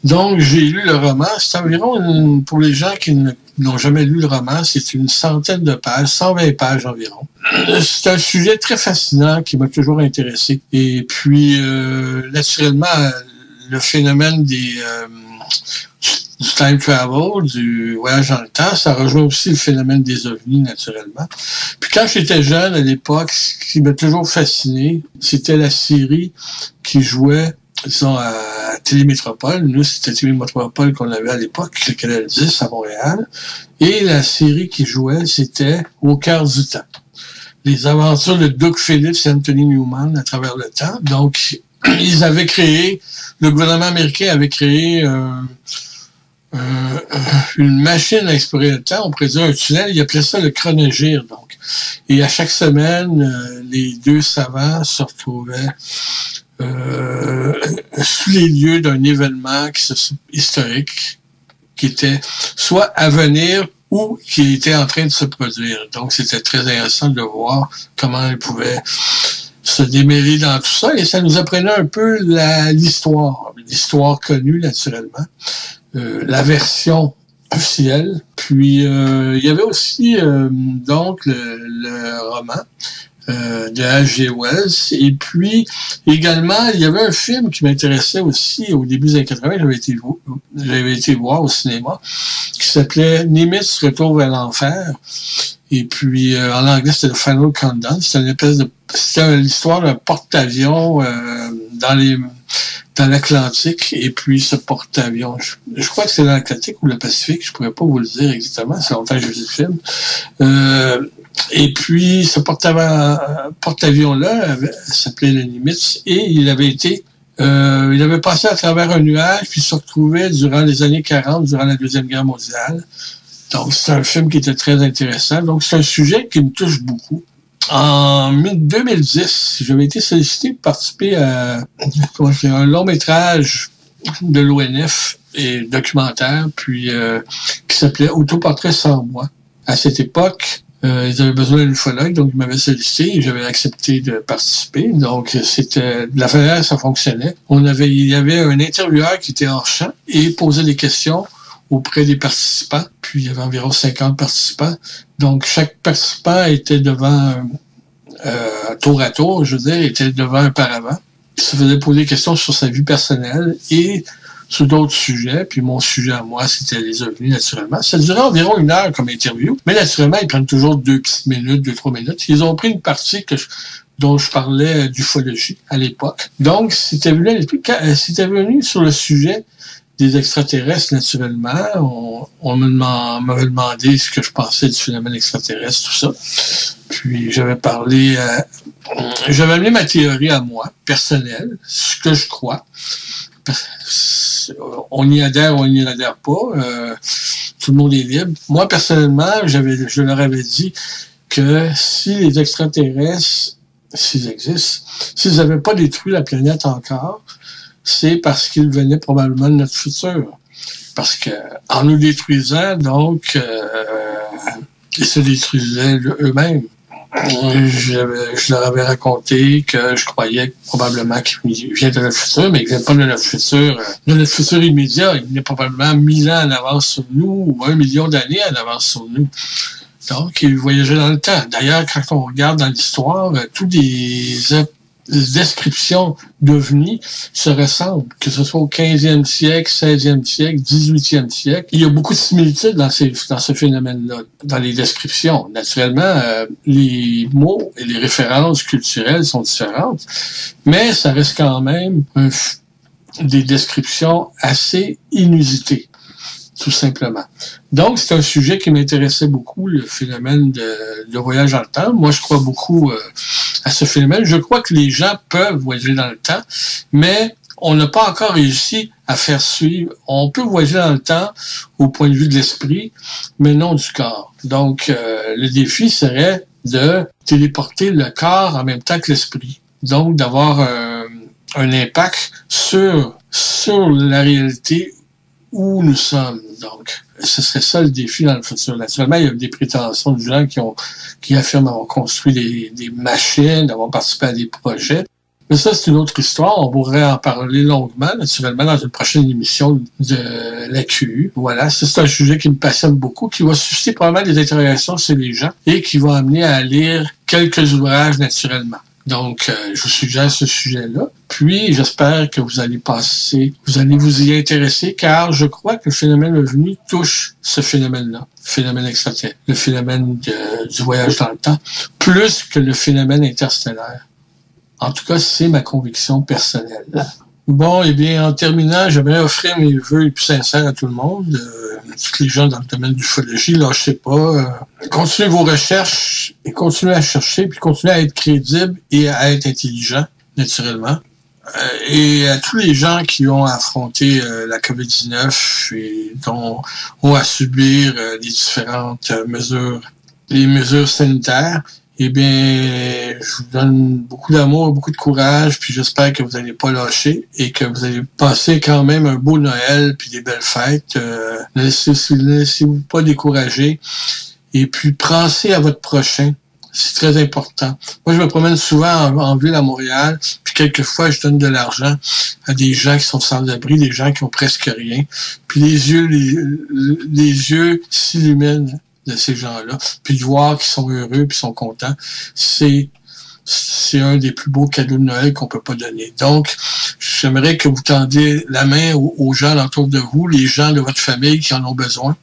Donc, j'ai lu le roman. C'est environ, pour les gens qui n'ont jamais lu le roman, c'est une centaine de pages, 120 pages environ. C'est un sujet très fascinant qui m'a toujours intéressé. Et puis, naturellement, le phénomène du time travel, du voyage dans le temps, ça rejoint aussi le phénomène des ovnis, naturellement. Puis quand j'étais jeune, à l'époque, ce qui m'a toujours fasciné, c'était la série qui jouait, disons, à Télémétropole. Nous, c'était Télémétropole qu'on avait à l'époque, le Canal 10 à Montréal. Et la série qui jouait, c'était Au cœur du temps. Les aventures de Doug Phillips et Anthony Newman à travers le temps. Donc, ils avaient créé, le gouvernement américain avait créé une machine à explorer le temps, on pourrait dire un tunnel, il appelait ça le chronogire, donc. Et à chaque semaine, les deux savants se retrouvaient sous les lieux d'un événement historique qui était soit à venir ou qui était en train de se produire. Donc, c'était très intéressant de voir comment ils pouvaient se démêler dans tout ça, et ça nous apprenait un peu l'histoire connue, naturellement, la version officielle. Puis, il y avait aussi, donc, le roman de H.G. Wells. Et puis, également, il y avait un film qui m'intéressait aussi au début des années 80, j'avais été voir au cinéma, qui s'appelait Nimitz Retour vers l'enfer. Et puis, en anglais, c'était The Final Countdown. C'était l'histoire d'un porte-avions dans l'Atlantique. Et puis, ce porte-avions, je crois que c'est dans l'Atlantique ou le Pacifique, je pourrais pas vous le dire exactement, c'est longtemps que j'ai vu le film. Et puis, ce porte-avions-là s'appelait le Nimitz, et il avait passé à travers un nuage, puis se retrouvait durant les années 40, durant la Deuxième Guerre mondiale. Donc, c'est un film qui était très intéressant. Donc, c'est un sujet qui me touche beaucoup. En 2010, j'avais été sollicité pour participer à un long-métrage de l'ONF et documentaire, puis qui s'appelait Autoportrait sans moi. À cette époque, ils avaient besoin d'un ufologue, donc ils m'avaient sollicité et j'avais accepté de participer. Donc, c'était de la manière ça fonctionnait. Il y avait un intervieweur qui était hors champ et posait des questions auprès des participants. Puis, il y avait environ 50 participants. Donc, chaque participant était devant, tour à tour, je veux dire, était devant un paravent. Il se faisait poser des questions sur sa vie personnelle et sur d'autres sujets. Puis, mon sujet à moi, c'était les ovnis, naturellement. Ça durait environ 1 heure comme interview. Mais, naturellement, ils prennent toujours 2 petites minutes, 2-3 minutes. Ils ont pris une partie dont je parlais d'ufologie à l'époque. Donc, c'était venu sur le sujet des extraterrestres, naturellement. On m'avait demandé ce que je pensais du phénomène extraterrestre, tout ça. Puis, j'avais amené ma théorie à moi, personnelle, ce que je crois. On y adhère ou on n'y adhère pas. Tout le monde est libre. Moi, personnellement, je leur avais dit que si les extraterrestres, s'ils existent, s'ils n'avaient pas détruit la planète encore, c'est parce qu'ils venaient probablement de notre futur. Parce que en nous détruisant, donc, ils se détruisaient eux-mêmes. Je leur avais raconté que je croyais probablement qu'ils viennent de notre futur, mais ils ne viennent pas de notre futur immédiat. Ils venaient probablement 1000 ans en avance sur nous, ou 1 million d'années en avance sur nous. Donc, ils voyageaient dans le temps. D'ailleurs, quand on regarde dans l'histoire, toutes les descriptions d'ovnis se ressemblent, que ce soit au 15e siècle, 16e siècle, 18e siècle. Il y a beaucoup de similitudes dans ce phénomène-là, dans les descriptions. Naturellement, les mots et les références culturelles sont différentes, mais ça reste quand même des descriptions assez inusitées, tout simplement. Donc, c'est un sujet qui m'intéressait beaucoup, le phénomène de voyage dans le temps. Moi, je crois beaucoup à ce phénomène. Je crois que les gens peuvent voyager dans le temps, mais on n'a pas encore réussi à faire suivre. On peut voyager dans le temps au point de vue de l'esprit, mais non du corps. Donc, le défi serait de téléporter le corps en même temps que l'esprit. Donc, d'avoir un impact sur la réalité où nous sommes. Donc, ce serait ça le défi dans le futur. Naturellement, il y a des prétentions de gens qui affirment avoir construit des machines, d'avoir participé à des projets. Mais ça, c'est une autre histoire. On pourrait en parler longuement, naturellement, dans une prochaine émission de la QU. Voilà, c'est un sujet qui me passionne beaucoup, qui va susciter probablement des interrogations chez les gens et qui va amener à lire quelques ouvrages naturellement. Donc, je vous suggère ce sujet-là. Puis, j'espère que vous allez vous y intéresser, car je crois que le phénomène ovni touche ce phénomène-là, le phénomène extraterrestre, le phénomène du voyage dans le temps, plus que le phénomène interstellaire. En tout cas, c'est ma conviction personnelle. Bon, eh bien, en terminant, j'aimerais offrir mes vœux les plus sincères à tout le monde, tous les gens dans le domaine de l'ufologie, lâchez pas, continuez vos recherches, et continuez à chercher, puis continuez à être crédible et à être intelligent, naturellement. Et à tous les gens qui ont affronté la COVID-19 et dont ont à subir les différentes mesures sanitaires, eh bien, je vous donne beaucoup d'amour, beaucoup de courage, puis j'espère que vous n'allez pas lâcher et que vous allez passer quand même un beau Noël puis des belles fêtes. Ne laissez-vous pas décourager et puis pensez à votre prochain. C'est très important. Moi, je me promène souvent en ville à Montréal, puis quelquefois, je donne de l'argent à des gens qui sont sans abri, des gens qui ont presque rien. Puis les yeux s'illuminent de ces gens-là. Puis de voir qu'ils sont heureux, puis sont contents, c'est un des plus beaux cadeaux de Noël qu'on peut pas donner. Donc, j'aimerais que vous tendiez la main aux gens autour de vous, les gens de votre famille qui en ont besoin,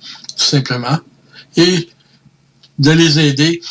tout simplement, et de les aider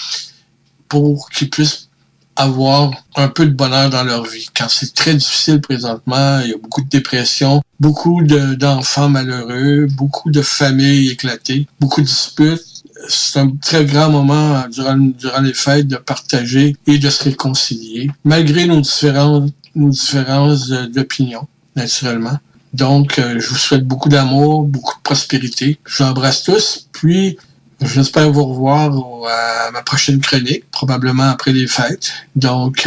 pour qu'ils puissent avoir un peu de bonheur dans leur vie. Quand c'est très difficile présentement, il y a beaucoup de dépression, beaucoup d'enfants malheureux, beaucoup de familles éclatées, beaucoup de disputes. C'est un très grand moment durant les fêtes de partager et de se réconcilier, malgré nos différences d'opinion, naturellement. Donc, je vous souhaite beaucoup d'amour, beaucoup de prospérité. Je vous embrasse tous, puis j'espère vous revoir à ma prochaine chronique, probablement après les fêtes. Donc,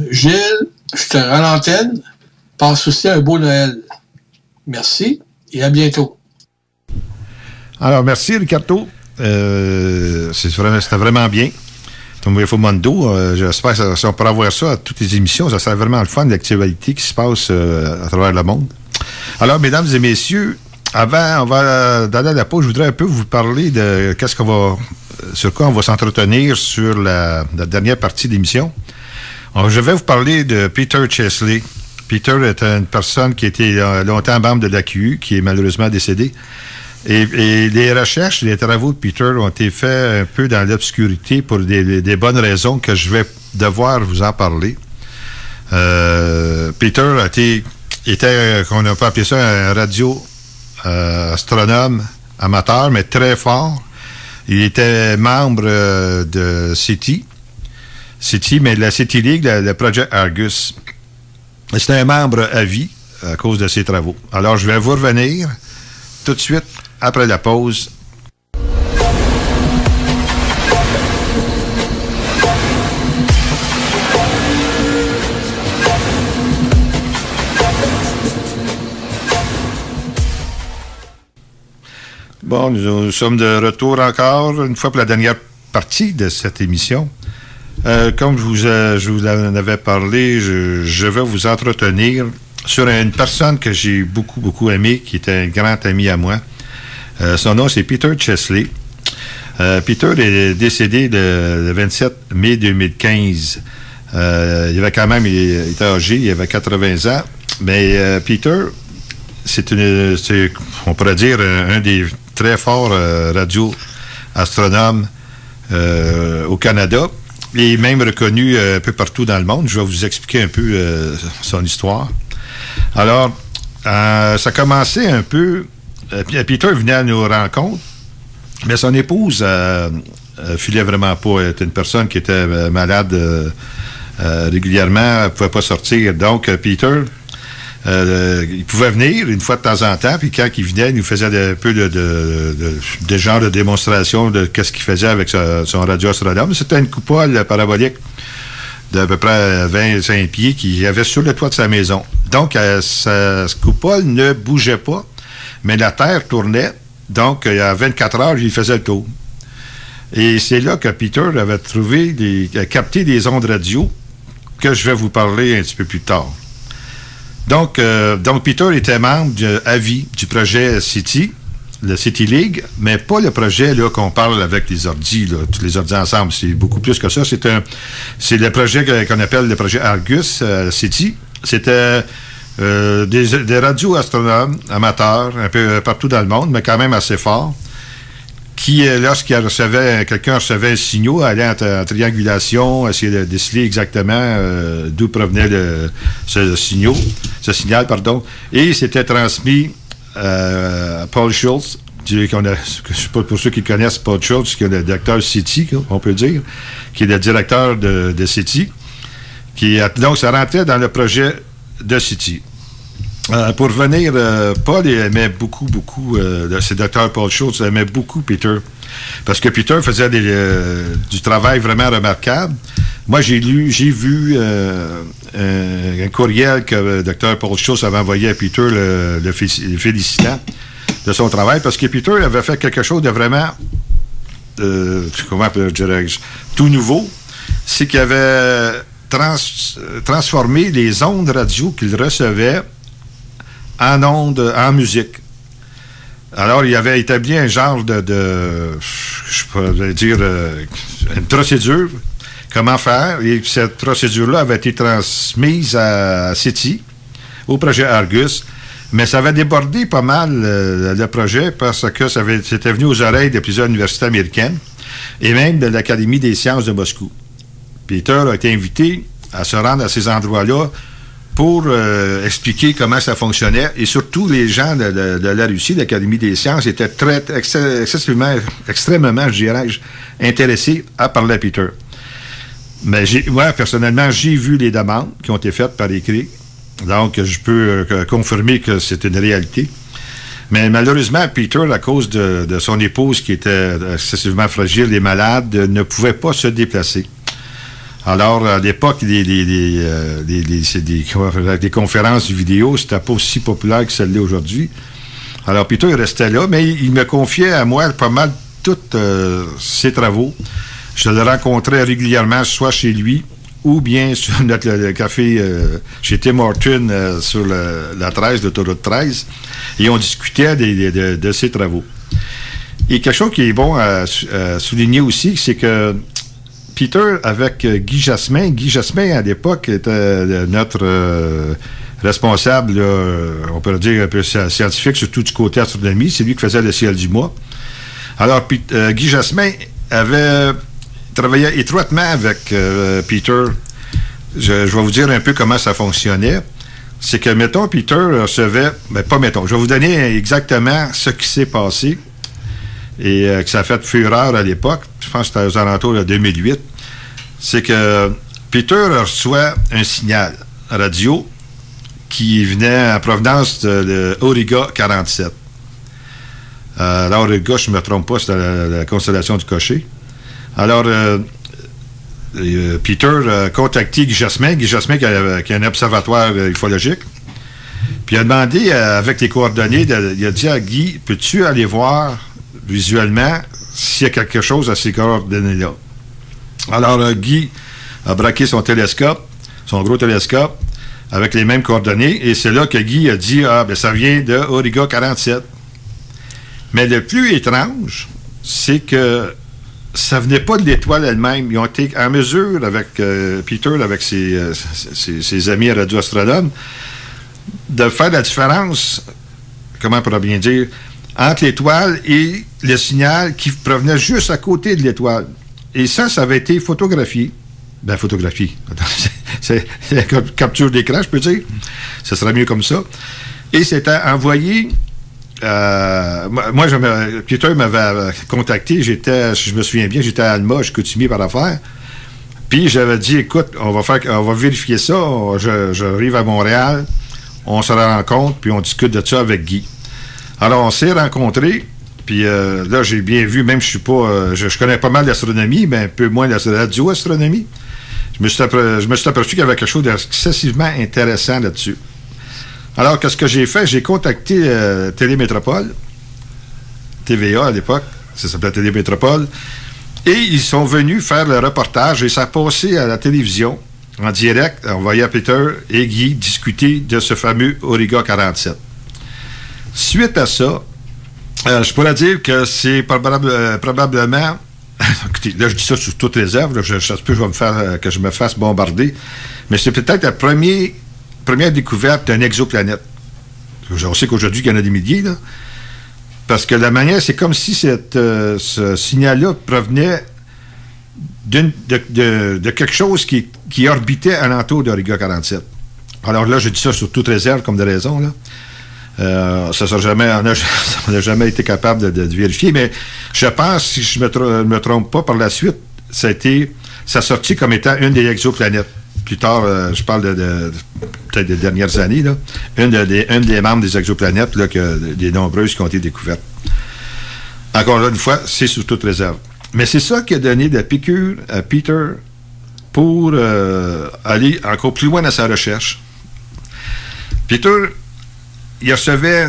Gilles, je te rends l'antenne. Passe aussi un beau Noël. Merci et à bientôt.
Alors, merci, Ricardo. C'était vraiment bien. Ton UFO Mondo, j'espère que si on pourra avoir ça à toutes les émissions, ça serait vraiment le fun, l'actualité qui se passe à travers le monde. Alors, mesdames et messieurs, avant, on va d'aller à la pause, je voudrais un peu vous parler de sur quoi on va s'entretenir sur la dernière partie de l'émission. Alors, je vais vous parler de Peter Chesley. Peter est une personne qui était longtemps membre de l'AQU, qui est malheureusement décédé. Et les recherches, les travaux de Peter ont été faits un peu dans l'obscurité pour des bonnes raisons que je vais devoir vous en parler. Peter était, qu'on a pas appelé ça un astronome amateur, mais très fort. Il était membre de SETI, mais la SETI League, le Project Argus. C'était un membre à vie à cause de ses travaux. Alors, je vais vous revenir tout de suite après la pause. Bon, nous sommes de retour encore, une fois pour la dernière partie de cette émission. Comme je vous en avais parlé, je vais vous entretenir sur une personne que j'ai beaucoup, beaucoup aimée, qui était un grand ami à moi. Son nom, c'est Peter Chesley. Peter est décédé le 27 mai 2015. Il avait quand même, il était âgé, il avait 80 ans. Mais Peter, on pourrait dire, un des très forts radio-astronomes au Canada. Et même reconnu un peu partout dans le monde. Je vais vous expliquer un peu son histoire. Alors, ça commençait un peu... Peter venait à nos rencontres, mais son épouse filait vraiment pas. Elle était une personne qui était malade régulièrement. Elle ne pouvait pas sortir. Donc, Peter, il pouvait venir une fois de temps en temps, puis quand il venait, il nous faisait un peu de genre de démonstration de qu'est-ce qu'il faisait avec son radio-astronome. C'était une coupole parabolique d'à peu près 25 pieds qu'il avait sur le toit de sa maison. Donc, sa coupole ne bougeait pas, mais la Terre tournait. Donc, à 24 heures, il faisait le tour. Et c'est là que Peter avait capté des ondes radio que je vais vous parler un petit peu plus tard. Donc Peter était membre à vie du projet SETI, le SETI League, mais pas le projet là qu'on parle avec les ordis, là, tous les ordis ensemble. C'est beaucoup plus que ça. C'est le projet qu'on appelle le projet Argus, SETI. C'était des radio-astronomes amateurs, un peu partout dans le monde, mais quand même assez forts, qui, quelqu'un recevait un signal, allait en triangulation, essayait de déceler exactement d'où provenait ce signal, et c'était transmis à Paul Schultz, pour ceux qui connaissent Paul Schultz, qui est le directeur SETI, on peut dire, qui est le directeur de SETI, Donc, ça rentrait dans le projet de City. Pour revenir, Paul aimait beaucoup, c'est Dr. Paul Schultz aimait beaucoup Peter. Parce que Peter faisait du travail vraiment remarquable. Moi, j'ai vu un courriel que Dr. Paul Schultz avait envoyé à Peter, le félicitant de son travail, parce que Peter avait fait quelque chose de vraiment, comment dirais-je, tout nouveau. C'est qu'il avait transformé les ondes radio qu'il recevait en ondes, en musique. Alors, il avait établi un genre je pourrais dire, une procédure, comment faire, et cette procédure-là avait été transmise à City, au projet Argus, mais ça avait débordé pas mal le projet parce que c'était venu aux oreilles de plusieurs universités américaines et même de l'Académie des sciences de Moscou. Peter a été invité à se rendre à ces endroits-là pour expliquer comment ça fonctionnait. Et surtout, les gens de la Russie, de l'Académie des sciences, étaient extrêmement, je dirais, intéressés à parler à Peter. Mais moi, personnellement, j'ai vu les demandes qui ont été faites par écrit. Donc, je peux confirmer que c'est une réalité. Mais malheureusement, Peter, à cause de son épouse qui était excessivement fragile et malade, ne pouvait pas se déplacer. Alors, à l'époque, des conférences vidéo, c'était pas aussi populaire que celle-là aujourd'hui. Alors, Peter restait là, mais il me confiait à moi pas mal tous ses travaux. Je le rencontrais régulièrement, soit chez lui, ou bien sur le café chez Tim Horton sur la 13, l'autoroute 13, et on discutait de ses travaux. Et quelque chose qui est bon à souligner aussi, c'est que Peter, avec Guy Jasmin, à l'époque, était notre responsable, on peut dire un peu scientifique, surtout du côté astronomie. C'est lui qui faisait le ciel du mois. Alors, Guy Jasmin avait travaillé étroitement avec Peter. Je vais vous dire un peu comment ça fonctionnait. C'est que, mettons, Peter recevait... pas mettons. Je vais vous donner exactement ce qui s'est passé et que ça a fait fureur à l'époque. Je pense que c'était aux alentours de 2008. C'est que Peter reçoit un signal radio qui venait en provenance de Auriga 47. Alors, Auriga, je ne me trompe pas, c'était la constellation du Cocher. Alors, Peter a contacté Guy Jasmin qui a un observatoire ufologique. Puis il a demandé, avec les coordonnées, il a dit à Guy, peux-tu aller voir visuellement s'il y a quelque chose à ces coordonnées-là? Alors, Guy a braqué son télescope, son gros télescope, avec les mêmes coordonnées, et c'est là que Guy a dit, ça vient de Auriga 47. Mais le plus étrange, c'est que ça venait pas de l'étoile elle-même. Ils ont été en mesure, avec Peter, avec ses amis radioastronomes, de faire la différence, comment on pourrait bien dire, entre l'étoile et le signal qui provenait juste à côté de l'étoile. Et ça avait été photographié. Photographié. C'est la capture d'écran, je peux dire. Ce serait mieux comme ça. Et c'était envoyé... Peter m'avait contacté, si je me souviens bien, j'étais à Alma, je coutumier par affaire. Puis j'avais dit, écoute, on va vérifier ça. J'arrive à Montréal, on se rencontre, puis on discute de ça avec Guy. Alors, on s'est rencontrés, puis là, j'ai bien vu, même je connais pas mal l'astronomie, mais un peu moins la radioastronomie. Je me suis aperçu qu'il y avait quelque chose d'excessivement intéressant là-dessus. Alors, qu'est-ce que j'ai fait? J'ai contacté Télémétropole, TVA à l'époque, ça s'appelait Télémétropole, et ils sont venus faire le reportage, et ça a passé à la télévision, en direct. On voyait Peter et Guy discuter de ce fameux Auriga 47. Suite à ça, je pourrais dire que c'est probablement... Écoutez, là, je dis ça sous toute réserve, là, je me fasse bombarder, mais c'est peut-être la première découverte d'une exoplanète. On sait qu'aujourd'hui, il y en a des milliers, là. Parce que la manière, c'est comme si ce signal-là provenait de quelque chose qui orbitait alentour d'Auriga 47. Alors là, je dis ça sur toute réserve, comme de raison, là. On n'a jamais été capable de vérifier, mais je pense, si je ne me trompe pas, par la suite, ça a sorti comme étant une des exoplanètes. plus tard, je parle peut-être des dernières années, là, une des membres des exoplanètes, là, des nombreuses qui ont été découvertes. Encore là, une fois, c'est sous toute réserve. Mais c'est ça qui a donné de piqûre à Peter pour aller encore plus loin dans sa recherche. Peter, il recevait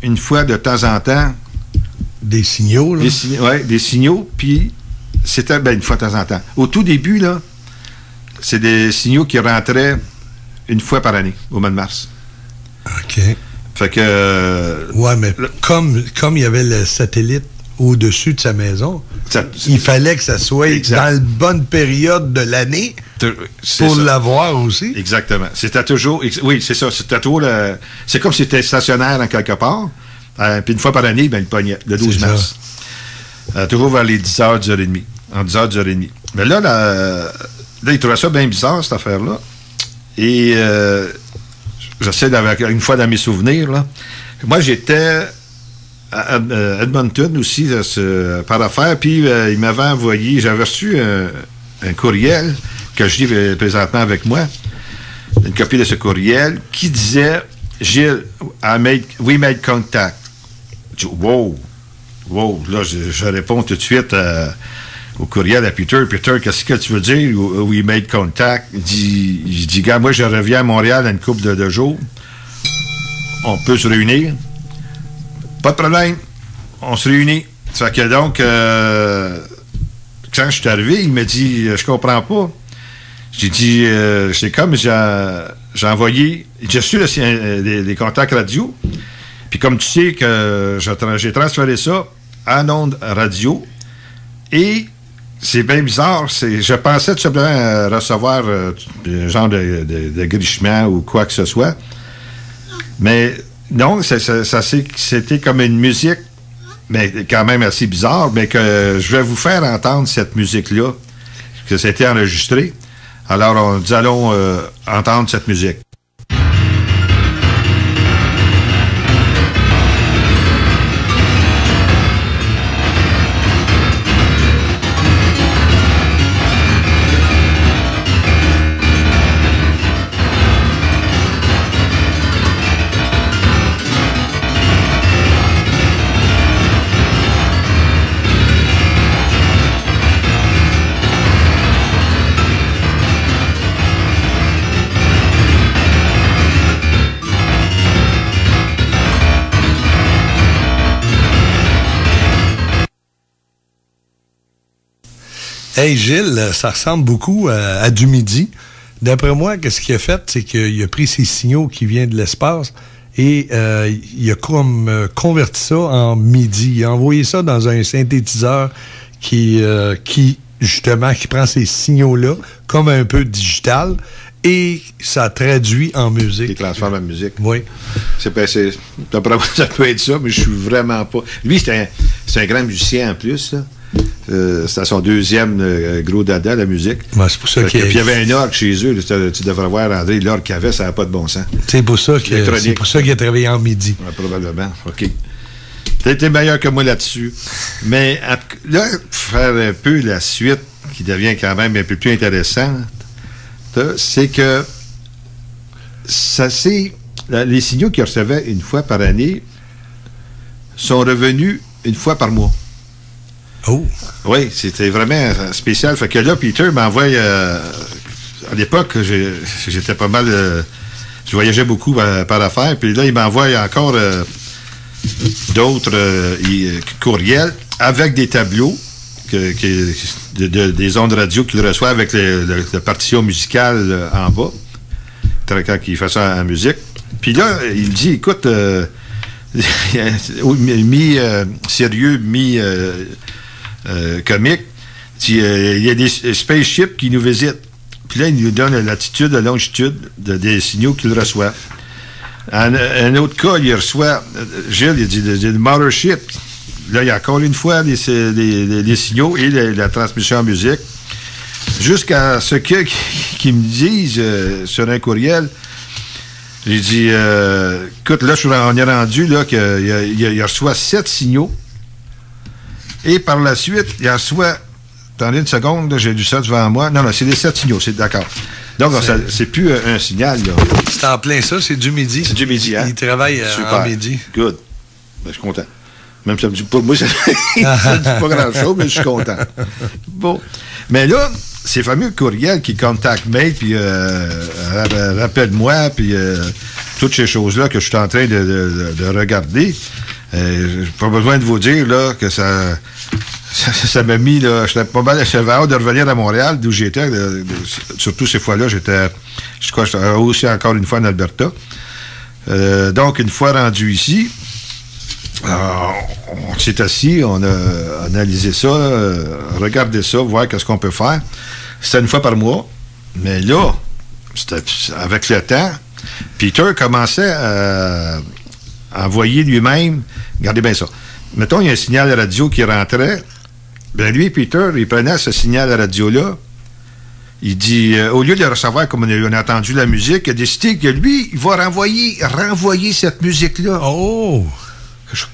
une fois de temps en temps
des signaux, là.
Des signaux, puis c'était une fois de temps en temps. Au tout début, là, c'est des signaux qui rentraient une fois par année, au mois de mars.
OK.
Fait que...
ouais, mais comme il y avait le satellite au-dessus de sa maison, il fallait que ça soit dans la bonne période de l'année pour l'avoir aussi.
Exactement. C'était toujours... Oui, c'est ça. C'était toujours... c'est comme si c'était stationnaire en quelque part. Puis une fois par année, il pognait, le 12 mars. Toujours vers les 10h, 10h30. En 10h, 10h30. Mais là, il trouvait ça bien bizarre, cette affaire-là. Et j'essaie d'avoir une fois dans mes souvenirs, là. Moi, j'étais à Edmonton aussi, par affaire, puis il m'avait envoyé, j'avais reçu un courriel que je lis présentement avec moi, une copie de ce courriel, qui disait « Gilles, we made contact ». Je dis « Wow! Wow! » Là, je réponds tout de suite au courriel à Peter. « Peter, qu'est-ce que tu veux dire? We made contact. » Je dis « Gars, moi, je reviens à Montréal dans une couple de jours. On peut se réunir. » Pas de problème. On se réunit. Ça fait que donc, quand je suis arrivé, il m'a dit « Je comprends pas. » J'ai dit « C'est comme j'ai envoyé... J'ai reçu des contacts radio. Puis comme tu sais que j'ai transféré ça en ondes radio. Et c'est bien bizarre. Je pensais tout simplement recevoir un genre de grichement ou quoi que ce soit. Mais non, c'était comme une musique, mais quand même assez bizarre, mais que je vais vous faire entendre cette musique-là, que c'était enregistré. Alors, nous allons entendre cette musique.
Hey Gilles, ça ressemble beaucoup à du midi. D'après moi, qu'est-ce qu'il a fait, c'est qu'il a pris ces signaux qui viennent de l'espace et il a comme converti ça en midi. Il a envoyé ça dans un synthétiseur qui justement, qui prend ces signaux-là comme un peu digital et ça traduit en musique.
Qui transforme en musique.
Oui.
D'après moi, ça peut être ça, mais je suis vraiment pas... Lui, c'est un grand musicien en plus, là. C'était son deuxième gros dada, la musique.
Ben, c'est pour ça qu'il
y avait un orgue chez eux. Tu devrais voir, André, l'orgue qu'il avait, ça n'a pas de bon sens.
C'est pour ça qu'il a travaillé en midi.
Ouais, probablement. OK. T'es meilleur que moi là-dessus. Mais là, pour faire un peu la suite, qui devient quand même un peu plus intéressante, c'est que les signaux qu'il recevait une fois par année sont revenus une fois par mois.
Oh!
Oui, c'était vraiment spécial. Fait que là, Peter m'envoie... à l'époque, j'étais pas mal... je voyageais beaucoup par affaires. Puis là, il m'envoie encore d'autres courriels avec des tableaux, des ondes radio qu'il reçoit avec la partition musicale en bas, quand il fait ça en musique. Puis là, il me dit, écoute, mi-sérieux, comique, il y a des spaceships qui nous visitent. Puis là, il nous donne la latitude, la longitude des signaux qu'il reçoit. Un autre cas, il reçoit, Gilles, il dit, le mothership. Là, il y a encore une fois les signaux et la transmission en musique. Jusqu'à ce qu'ils me disent sur un courriel, j'ai dit, écoute, là, on est rendu là qu'il reçoit 7 signaux. Et par la suite, il reçoit... Attendez une seconde, là, j'ai lu ça devant moi. Non, c'est les 7 signaux, c'est d'accord. Donc, c'est plus un signal, là.
C'est en plein ça, c'est du midi.
C'est du midi, hein?
Il travaille en midi.
Good. Ben, je suis content. Même ça me dit pas, moi, ça ne dit pas grand-chose, mais je suis content. Bon. Mais là, ces fameux courriels qui contactent mail, puis rappelle-moi, puis toutes ces choses-là que je suis en train de regarder, j'ai pas besoin de vous dire là, que ça m'a mis, là, j'étais pas mal hâte de revenir à Montréal, d'où j'étais. Surtout ces fois-là, j'étais aussi encore une fois en Alberta. Donc, une fois rendu ici, on s'est assis, on a analysé ça, regardé ça, voir qu'est-ce qu'on peut faire. C'était une fois par mois, mais là, avec le temps, Peter commençait à envoyer lui-même, regardez bien ça, mettons, il y a un signal radio qui rentrait, bien lui, Peter, il prenait ce signal radio-là, il dit, au lieu de le recevoir comme on a entendu la musique, il a décidé que lui, il va renvoyer cette musique-là.
Oh!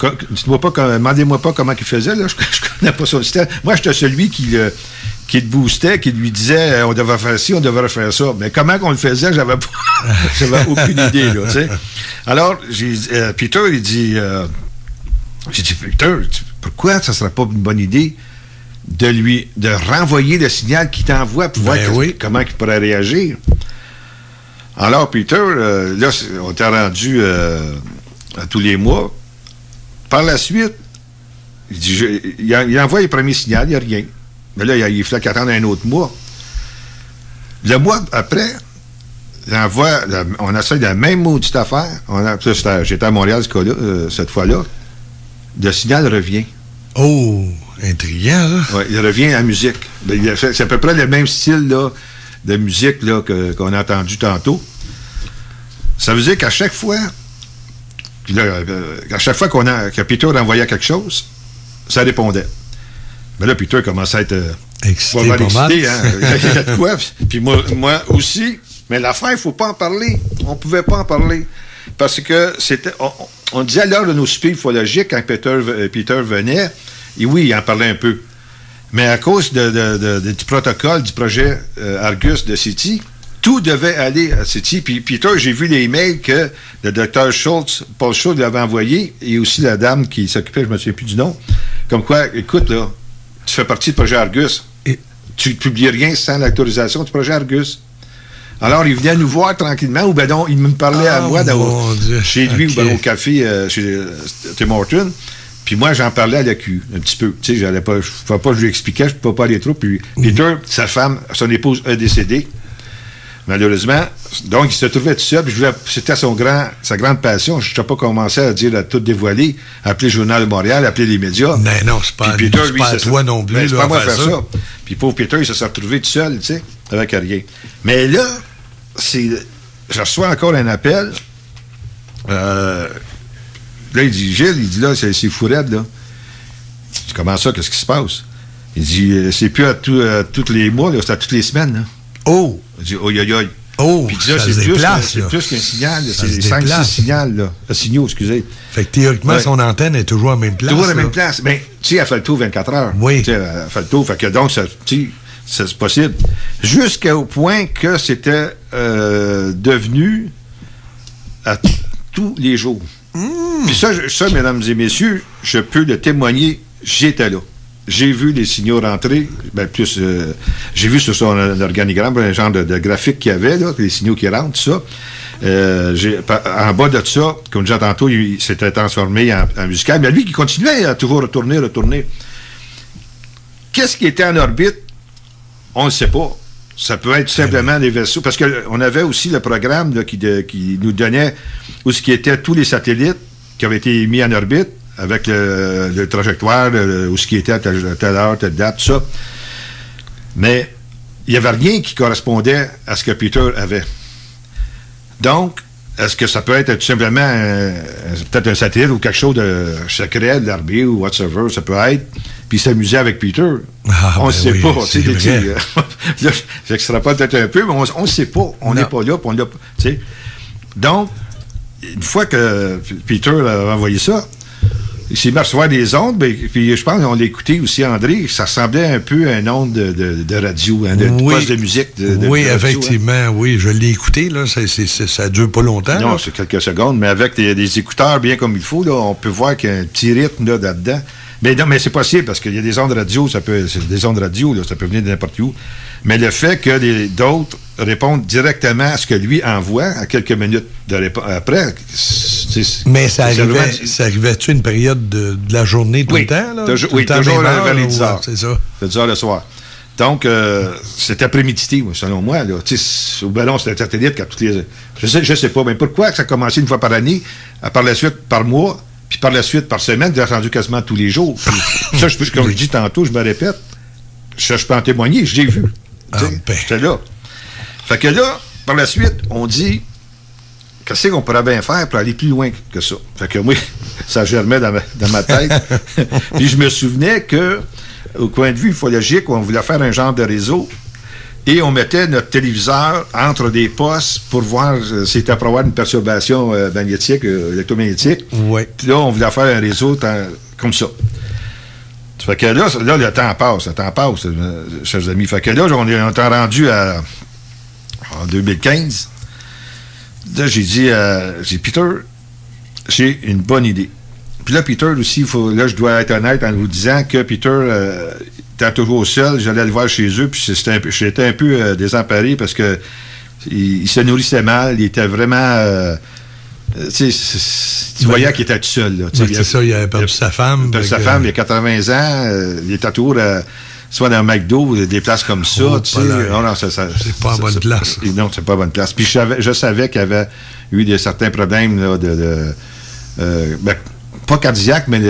Demandez-moi pas comment il faisait, là. Je connais pas son système. Moi, j'étais celui qui le boostait, qui lui disait on devrait faire ci, on devrait faire ça. Mais comment qu'on le faisait, j'avais aucune idée, là, tu sais. Alors, Peter, il dit j'ai dit, Peter, pourquoi ça serait pas une bonne idée de renvoyer le signal qu'il t'envoie pour voir comment il pourrait réagir? Alors, Peter, là, on était rendu à tous les mois. Par la suite, il envoie les premiers signaux, il n'y a rien. Mais là, il fallait qu'il attende un autre mois. Le mois après, on essaie de la même maudite affaire. J'étais à Montréal cette fois-là. Le signal revient.
Oh, intriguant, là.
Oui, il revient à la musique. C'est à peu près le même style là, de musique là, qu'on a entendu tantôt. Ça veut dire qu'à chaque fois... Puis là, à chaque fois que Peter envoyait quelque chose, ça répondait. Mais là, Peter commençait à être
excité.
Hein? Il y a de quoi. Puis moi aussi. Mais l'affaire, il ne faut pas en parler. On ne pouvait pas en parler. Parce que c'était... On disait à l'heure de nos soupers ufologiques, quand Peter venait, et oui, il en parlait un peu. Mais à cause du protocole du projet Argus de City, tout devait aller à City. Puis Peter, j'ai vu les emails que le docteur Paul Schultz lui avait envoyé, et aussi la dame qui s'occupait, je ne me souviens plus du nom, comme quoi, écoute, là, tu fais partie du projet Argus. Et tu ne publies rien sans l'autorisation du projet Argus. Alors, il venait nous voir tranquillement, ou ben non, il me parlait à moi chez lui, ou ben au café chez Tim Horton. Puis moi, j'en parlais à la Q, un petit peu. Tu sais, je ne pouvais pas, je lui expliquais, je ne pouvais pas aller trop. Puis Peter, sa femme, son épouse a décédé. Malheureusement, donc il se trouvait tout seul, puis c'était sa grande passion. Je n'ai pas commencé à dire, à tout dévoiler, à appeler le Journal de Montréal, à appeler les médias.
Mais non, c'est pas,
Peter, lui,
pas à toi non plus.
C'est pas moi faire ça. Puis pauvre Peter, il se retrouvé tout seul, tu sais, avec rien. Mais là, je reçois encore un appel. Là, il dit, Gilles, il dit là, c'est fou raide, là. Je dis, comment ça, qu'est-ce qui se passe? Il dit, c'est plus à tous les mois, là, c'est à toutes les semaines, là.
Oh!
Il dit, oi, oi, oi.
Oh,
puis là, c'est plus qu'un signal, c'est 5-6 signaux, excusez.
Fait que théoriquement, son antenne est toujours à la même place.
Toujours à la même place. Ben, tu sais, elle fait le tour 24 heures.
Oui.
Tu sais, elle fait le tour, fait que donc, c'est possible. Jusqu'au point que c'était devenu à tous les jours. Puis ça, mesdames et messieurs, je peux le témoigner, j'étais là. J'ai vu les signaux rentrer, j'ai vu sur son organigramme un genre de graphique qu'il y avait, là, les signaux qui rentrent, tout ça. En bas de ça, comme je disais tantôt, il s'était transformé en musical, mais lui qui continuait à toujours retourner. Qu'est-ce qui était en orbite? On ne sait pas. Ça peut être simplement des vaisseaux, parce qu'on avait aussi le programme là, qui nous donnait où ce qui était tous les satellites qui avaient été mis en orbite, avec le trajectoire, où ce qui était à telle heure, telle date, tout ça. Mais il n'y avait rien qui correspondait à ce que Peter avait. Donc, est-ce que ça peut être tout simplement peut-être un satellite ou quelque chose de secret, de l'armée ou whatsoever, ça peut être, puis s'amuser avec Peter? On ne sait pas. Là, j'extrapole peut-être un peu, mais on ne sait pas. On n'est pas là, puis on l'a pas. Donc, une fois que Peter a envoyé ça, il s'est mis à recevoir des ondes, puis je pense qu'on l'a écouté aussi, André, ça ressemblait un peu à un onde de radio, hein, de poste de musique.
Oui,
de radio,
effectivement, hein. Oui, je l'ai écouté, là, ça dure pas longtemps.
Non,
là.
c'est quelques secondes, mais avec des écouteurs bien comme il faut, là, on peut voir qu'il y a un petit rythme là-dedans. Mais non, mais c'est possible, parce qu'il y a des ondes radio, c'est des ondes radio, là, ça peut venir de n'importe où. Mais le fait que d'autres répondent directement à ce que lui envoie à quelques minutes après.
Mais ça arrivait-tu une période de la journée tout le temps? Là?
Toujours vers les 10 heures. C'est ça. 10 heures le soir. Donc, c'était prémédité, selon moi. Là. Au ballon, c'était un satellite quand toutes les. Je sais pas, mais pourquoi que ça a commencé une fois par année, par la suite par mois, puis par la suite par semaine, j'ai rendu quasiment tous les jours. Ça, comme je dis tantôt, je me répète, je peux en témoigner, je l'ai vu. J'étais là. Fait que là, par la suite, on dit qu'est-ce qu'on pourrait bien faire pour aller plus loin que ça. Fait que moi, ça germait dans ma tête. Puis je me souvenais que, au coin de vue ufologique, on voulait faire un genre de réseau et on mettait notre téléviseur entre des postes pour voir si c'était pour avoir une perturbation magnétique, électromagnétique.
Oui.
Puis là, on voulait faire un réseau comme ça. Fait que là, le temps passe, chers amis. Fait que là, on est rendu en 2015. Là, j'ai dit, Peter, j'ai une bonne idée. Puis là, Peter aussi, là, je dois être honnête en vous disant que Peter était toujours seul. J'allais le voir chez eux, puis j'étais un peu désemparé parce que il se nourrissait mal, il était vraiment... tu voyais qu'il était tout seul. Là,
c'est ça, il avait perdu sa femme.
Il a 80 ans, il était toujours soit dans un McDo, des places comme ça.
C'est pas en bonne place.
Non, c'est pas bonne place. Puis je savais qu'il y avait eu certains problèmes là, pas cardiaque, mais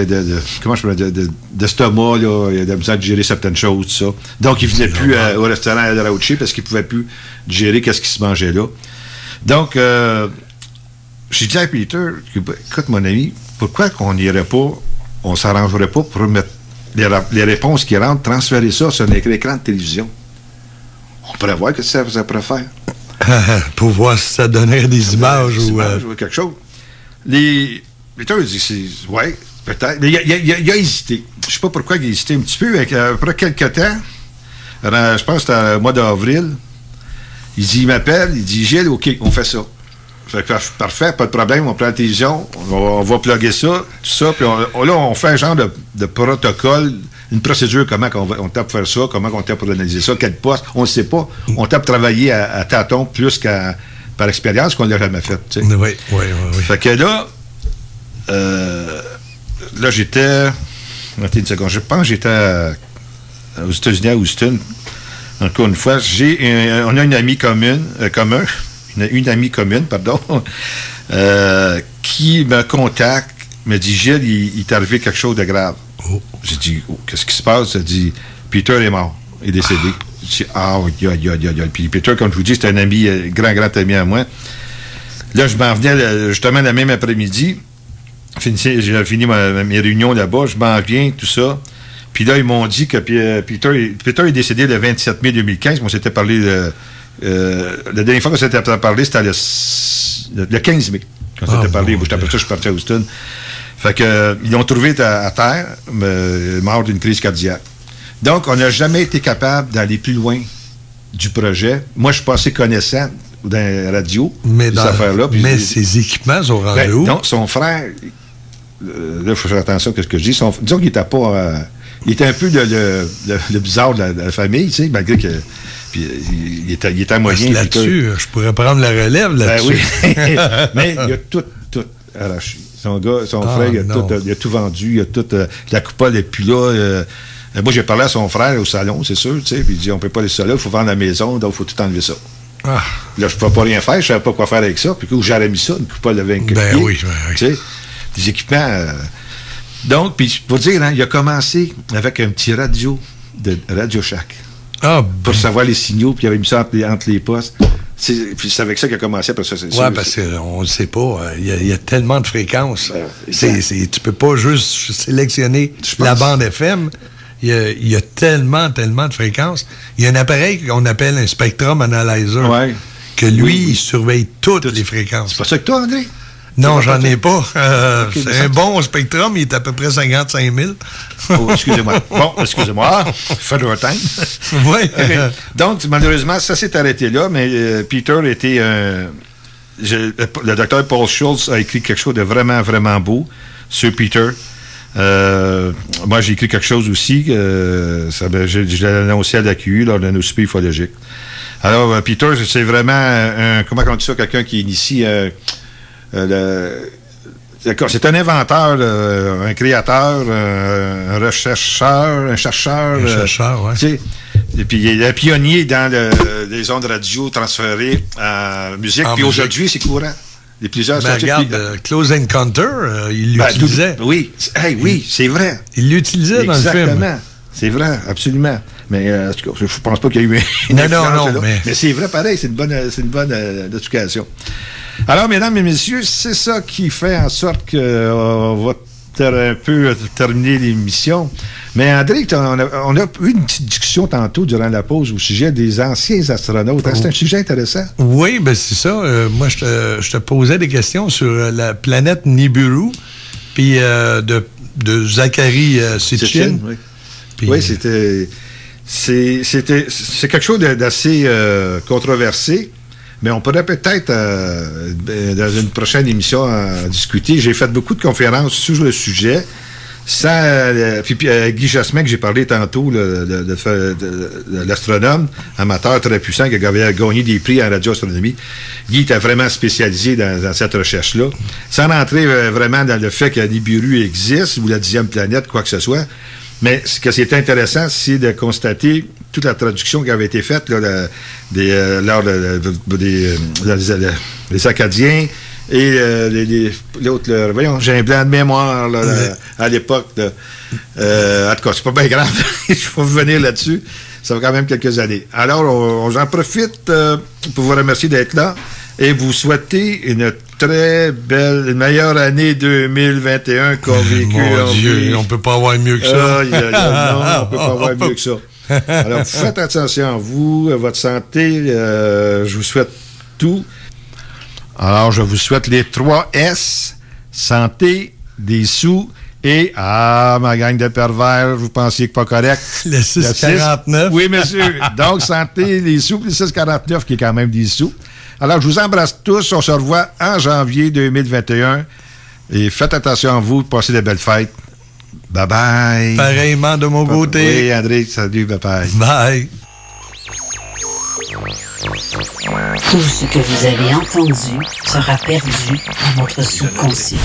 comment je peux dire, d'estomac, là, il a besoin de gérer certaines choses, tout ça. Donc, il venait plus au restaurant à Rauchi parce qu'il pouvait plus gérer qu'est-ce qui se mangeait là. Donc, j'ai dit à Peter, écoute, mon ami, pourquoi qu'on n'irait pas, on s'arrangerait pas pour mettre les réponses qui rentrent, transférer ça sur un écran de télévision? On pourrait voir que ça pourrait faire.
Pour voir si ça donnerait des images ou
quelque chose. Peter a dit, ouais, peut-être. Mais il a hésité. Je ne sais pas pourquoi il a hésité un petit peu. Après quelques temps, je pense que c'était au mois d'avril, il m'appelle, il dit, Gilles, OK, on fait ça. Fait que, parfait, pas de problème, on prend la télévision, on va plugger ça, tout ça, puis là, on fait un genre de protocole, une procédure, comment on tape faire ça, comment on tape pour analyser ça, quel poste, on ne sait pas. On tape travailler à tâtons plus qu'à par expérience qu'on ne l'a jamais fait. Tu sais.
Oui.
Fait que là, j'étais, attendez une seconde, je pense que j'étais aux États-Unis, à Houston, encore une fois, on a une amie commune, une amie commune, qui me contacte, me dit, Gilles, il t'est arrivé quelque chose de grave. Oh. J'ai dit, qu'est-ce qui se passe? Elle dit, Peter est mort, il est décédé. J'ai dit, Puis Peter, comme je vous dis, c'est un ami, grand ami à moi. Là, je m'en venais justement le même après-midi. J'ai fini mes réunions là-bas, je m'en viens, tout ça. Puis là, ils m'ont dit que Peter est décédé le 27 mai 2015. On s'était parlé la dernière fois qu'on s'était parlé, c'était le 15 mai. Qu'on s'était parlé. Après ça, je suis parti à Houston. Fait que ils l'ont trouvé à terre, mort d'une crise cardiaque. Donc, on n'a jamais été capable d'aller plus loin du projet. Moi, je suis pas assez connaissant dans la radio, cette affaire-là.
Mais ces équipements sont rendus où?
Non, son frère... là, il faut faire attention à ce que je dis. Disons qu'il n'était pas... il était un peu le bizarre de la famille, tu sais, malgré que... Puis il était moyen.
Là-dessus, je pourrais prendre la relève là-dessus.
Ben oui. Mais il a tout arraché. Son frère, il a tout vendu. Il a tout... la coupole n'est plus là. Moi, j'ai parlé à son frère au salon, c'est sûr, tu sais, puis il dit, on peut pas laisser ça là, il faut vendre la maison, donc il faut tout enlever ça. Ah. Là, je ne pouvais pas rien faire, je ne savais pas quoi faire avec ça, puis j'aurais mis ça, une coupole de 20 pieds.
Oui.
Tu sais, des équipements. Donc, puis pour dire, hein, il a commencé avec un petit radio de Radio Shack. Pour savoir les signaux, puis il avait mis ça entre les postes. Puis c'est avec ça qu'il a commencé après ça.
Oui, parce qu'on ne le sait pas. Il y a tellement de fréquences. Tu peux pas juste sélectionner la bande FM. Il y a tellement de fréquences. Il y a un appareil qu'on appelle un Spectrum Analyzer.
Ouais.
Que lui, il surveille toutes les fréquences.
C'est pas ça que toi, André?
Non, j'en ai pas.
Okay,
c'est un bon Spectrum, il est à peu près 55 000.
Oh, excusez-moi. Bon, excusez-moi. Federal time.
Oui.
Okay. Donc, malheureusement, ça s'est arrêté là, mais Peter était le docteur Paul Schultz a écrit quelque chose de vraiment, vraiment beau sur Peter. Moi, j'ai écrit quelque chose aussi. Je l'ai annoncé à l'AQU lors de nos soupers ufologiques. Alors, Peter, c'est vraiment comment on dit ça, quelqu'un qui initie c'est un inventeur, un créateur, un rechercheur, un chercheur.
Un chercheur, oui.
Et puis, il est un pionnier dans les ondes radio transférées en musique. Puis aujourd'hui, c'est courant. Les plusieurs
regarde, Close Encounter, il l'utilisait.
Oui, oui, c'est vrai.
Il l'utilisait dans le film.
Exactement. C'est vrai, absolument. Mais je ne pense pas qu'il y a eu
non,
mais c'est vrai, pareil, c'est une bonne éducation. Alors, mesdames et messieurs, c'est ça qui fait en sorte qu'on va un peu terminer l'émission. Mais André, on a eu une petite discussion tantôt durant la pause au sujet des anciens astronautes. C'est un sujet intéressant.
Oui, ben c'est ça. Moi, je te posais des questions sur la planète Nibiru, puis de Zachary Sitchin.
Oui, oui, c'est quelque chose d'assez controversé. Mais on pourrait peut-être, dans une prochaine émission, discuter. J'ai fait beaucoup de conférences sur le sujet. Puis Guy Jasmin, que j'ai parlé tantôt, de l'astronome amateur très puissant, qui avait gagné des prix en radioastronomie. Guy était vraiment spécialisé dans cette recherche-là. Sans rentrer vraiment dans le fait que Nibiru existe, ou la 10e planète, quoi que ce soit. Mais ce qui est intéressant, c'est de constater toute la traduction qui avait été faite là, lors des Acadiens et l'autre. Voyons, j'ai un blanc de mémoire là, à l'époque. En tout cas, c'est pas bien grave. Je vais revenir là-dessus. Ça fait quand même quelques années. Alors, j'en profite pour vous remercier d'être là et vous souhaiter une très belle, une meilleure année 2021 qu'on vécu.
Mon Dieu, on peut pas avoir mieux que ça.
Non, on peut pas avoir mieux que ça. Alors, faites attention à vous, à votre santé. Je vous souhaite tout. Alors, je vous souhaite les 3 S, santé, des sous et, ma gang de pervers, vous pensiez que pas correct.
Le 6,49.
Oui, monsieur. Donc, santé, les sous, le 6,49 qui est quand même des sous. Alors, je vous embrasse tous. On se revoit en janvier 2021. Et faites attention à vous. Passez de belles fêtes. Bye-bye.
Pareillement de mon côté.
Oui, André, salut. Bye-bye.
Bye.
Tout ce que vous avez entendu sera perdu à votre subconscient.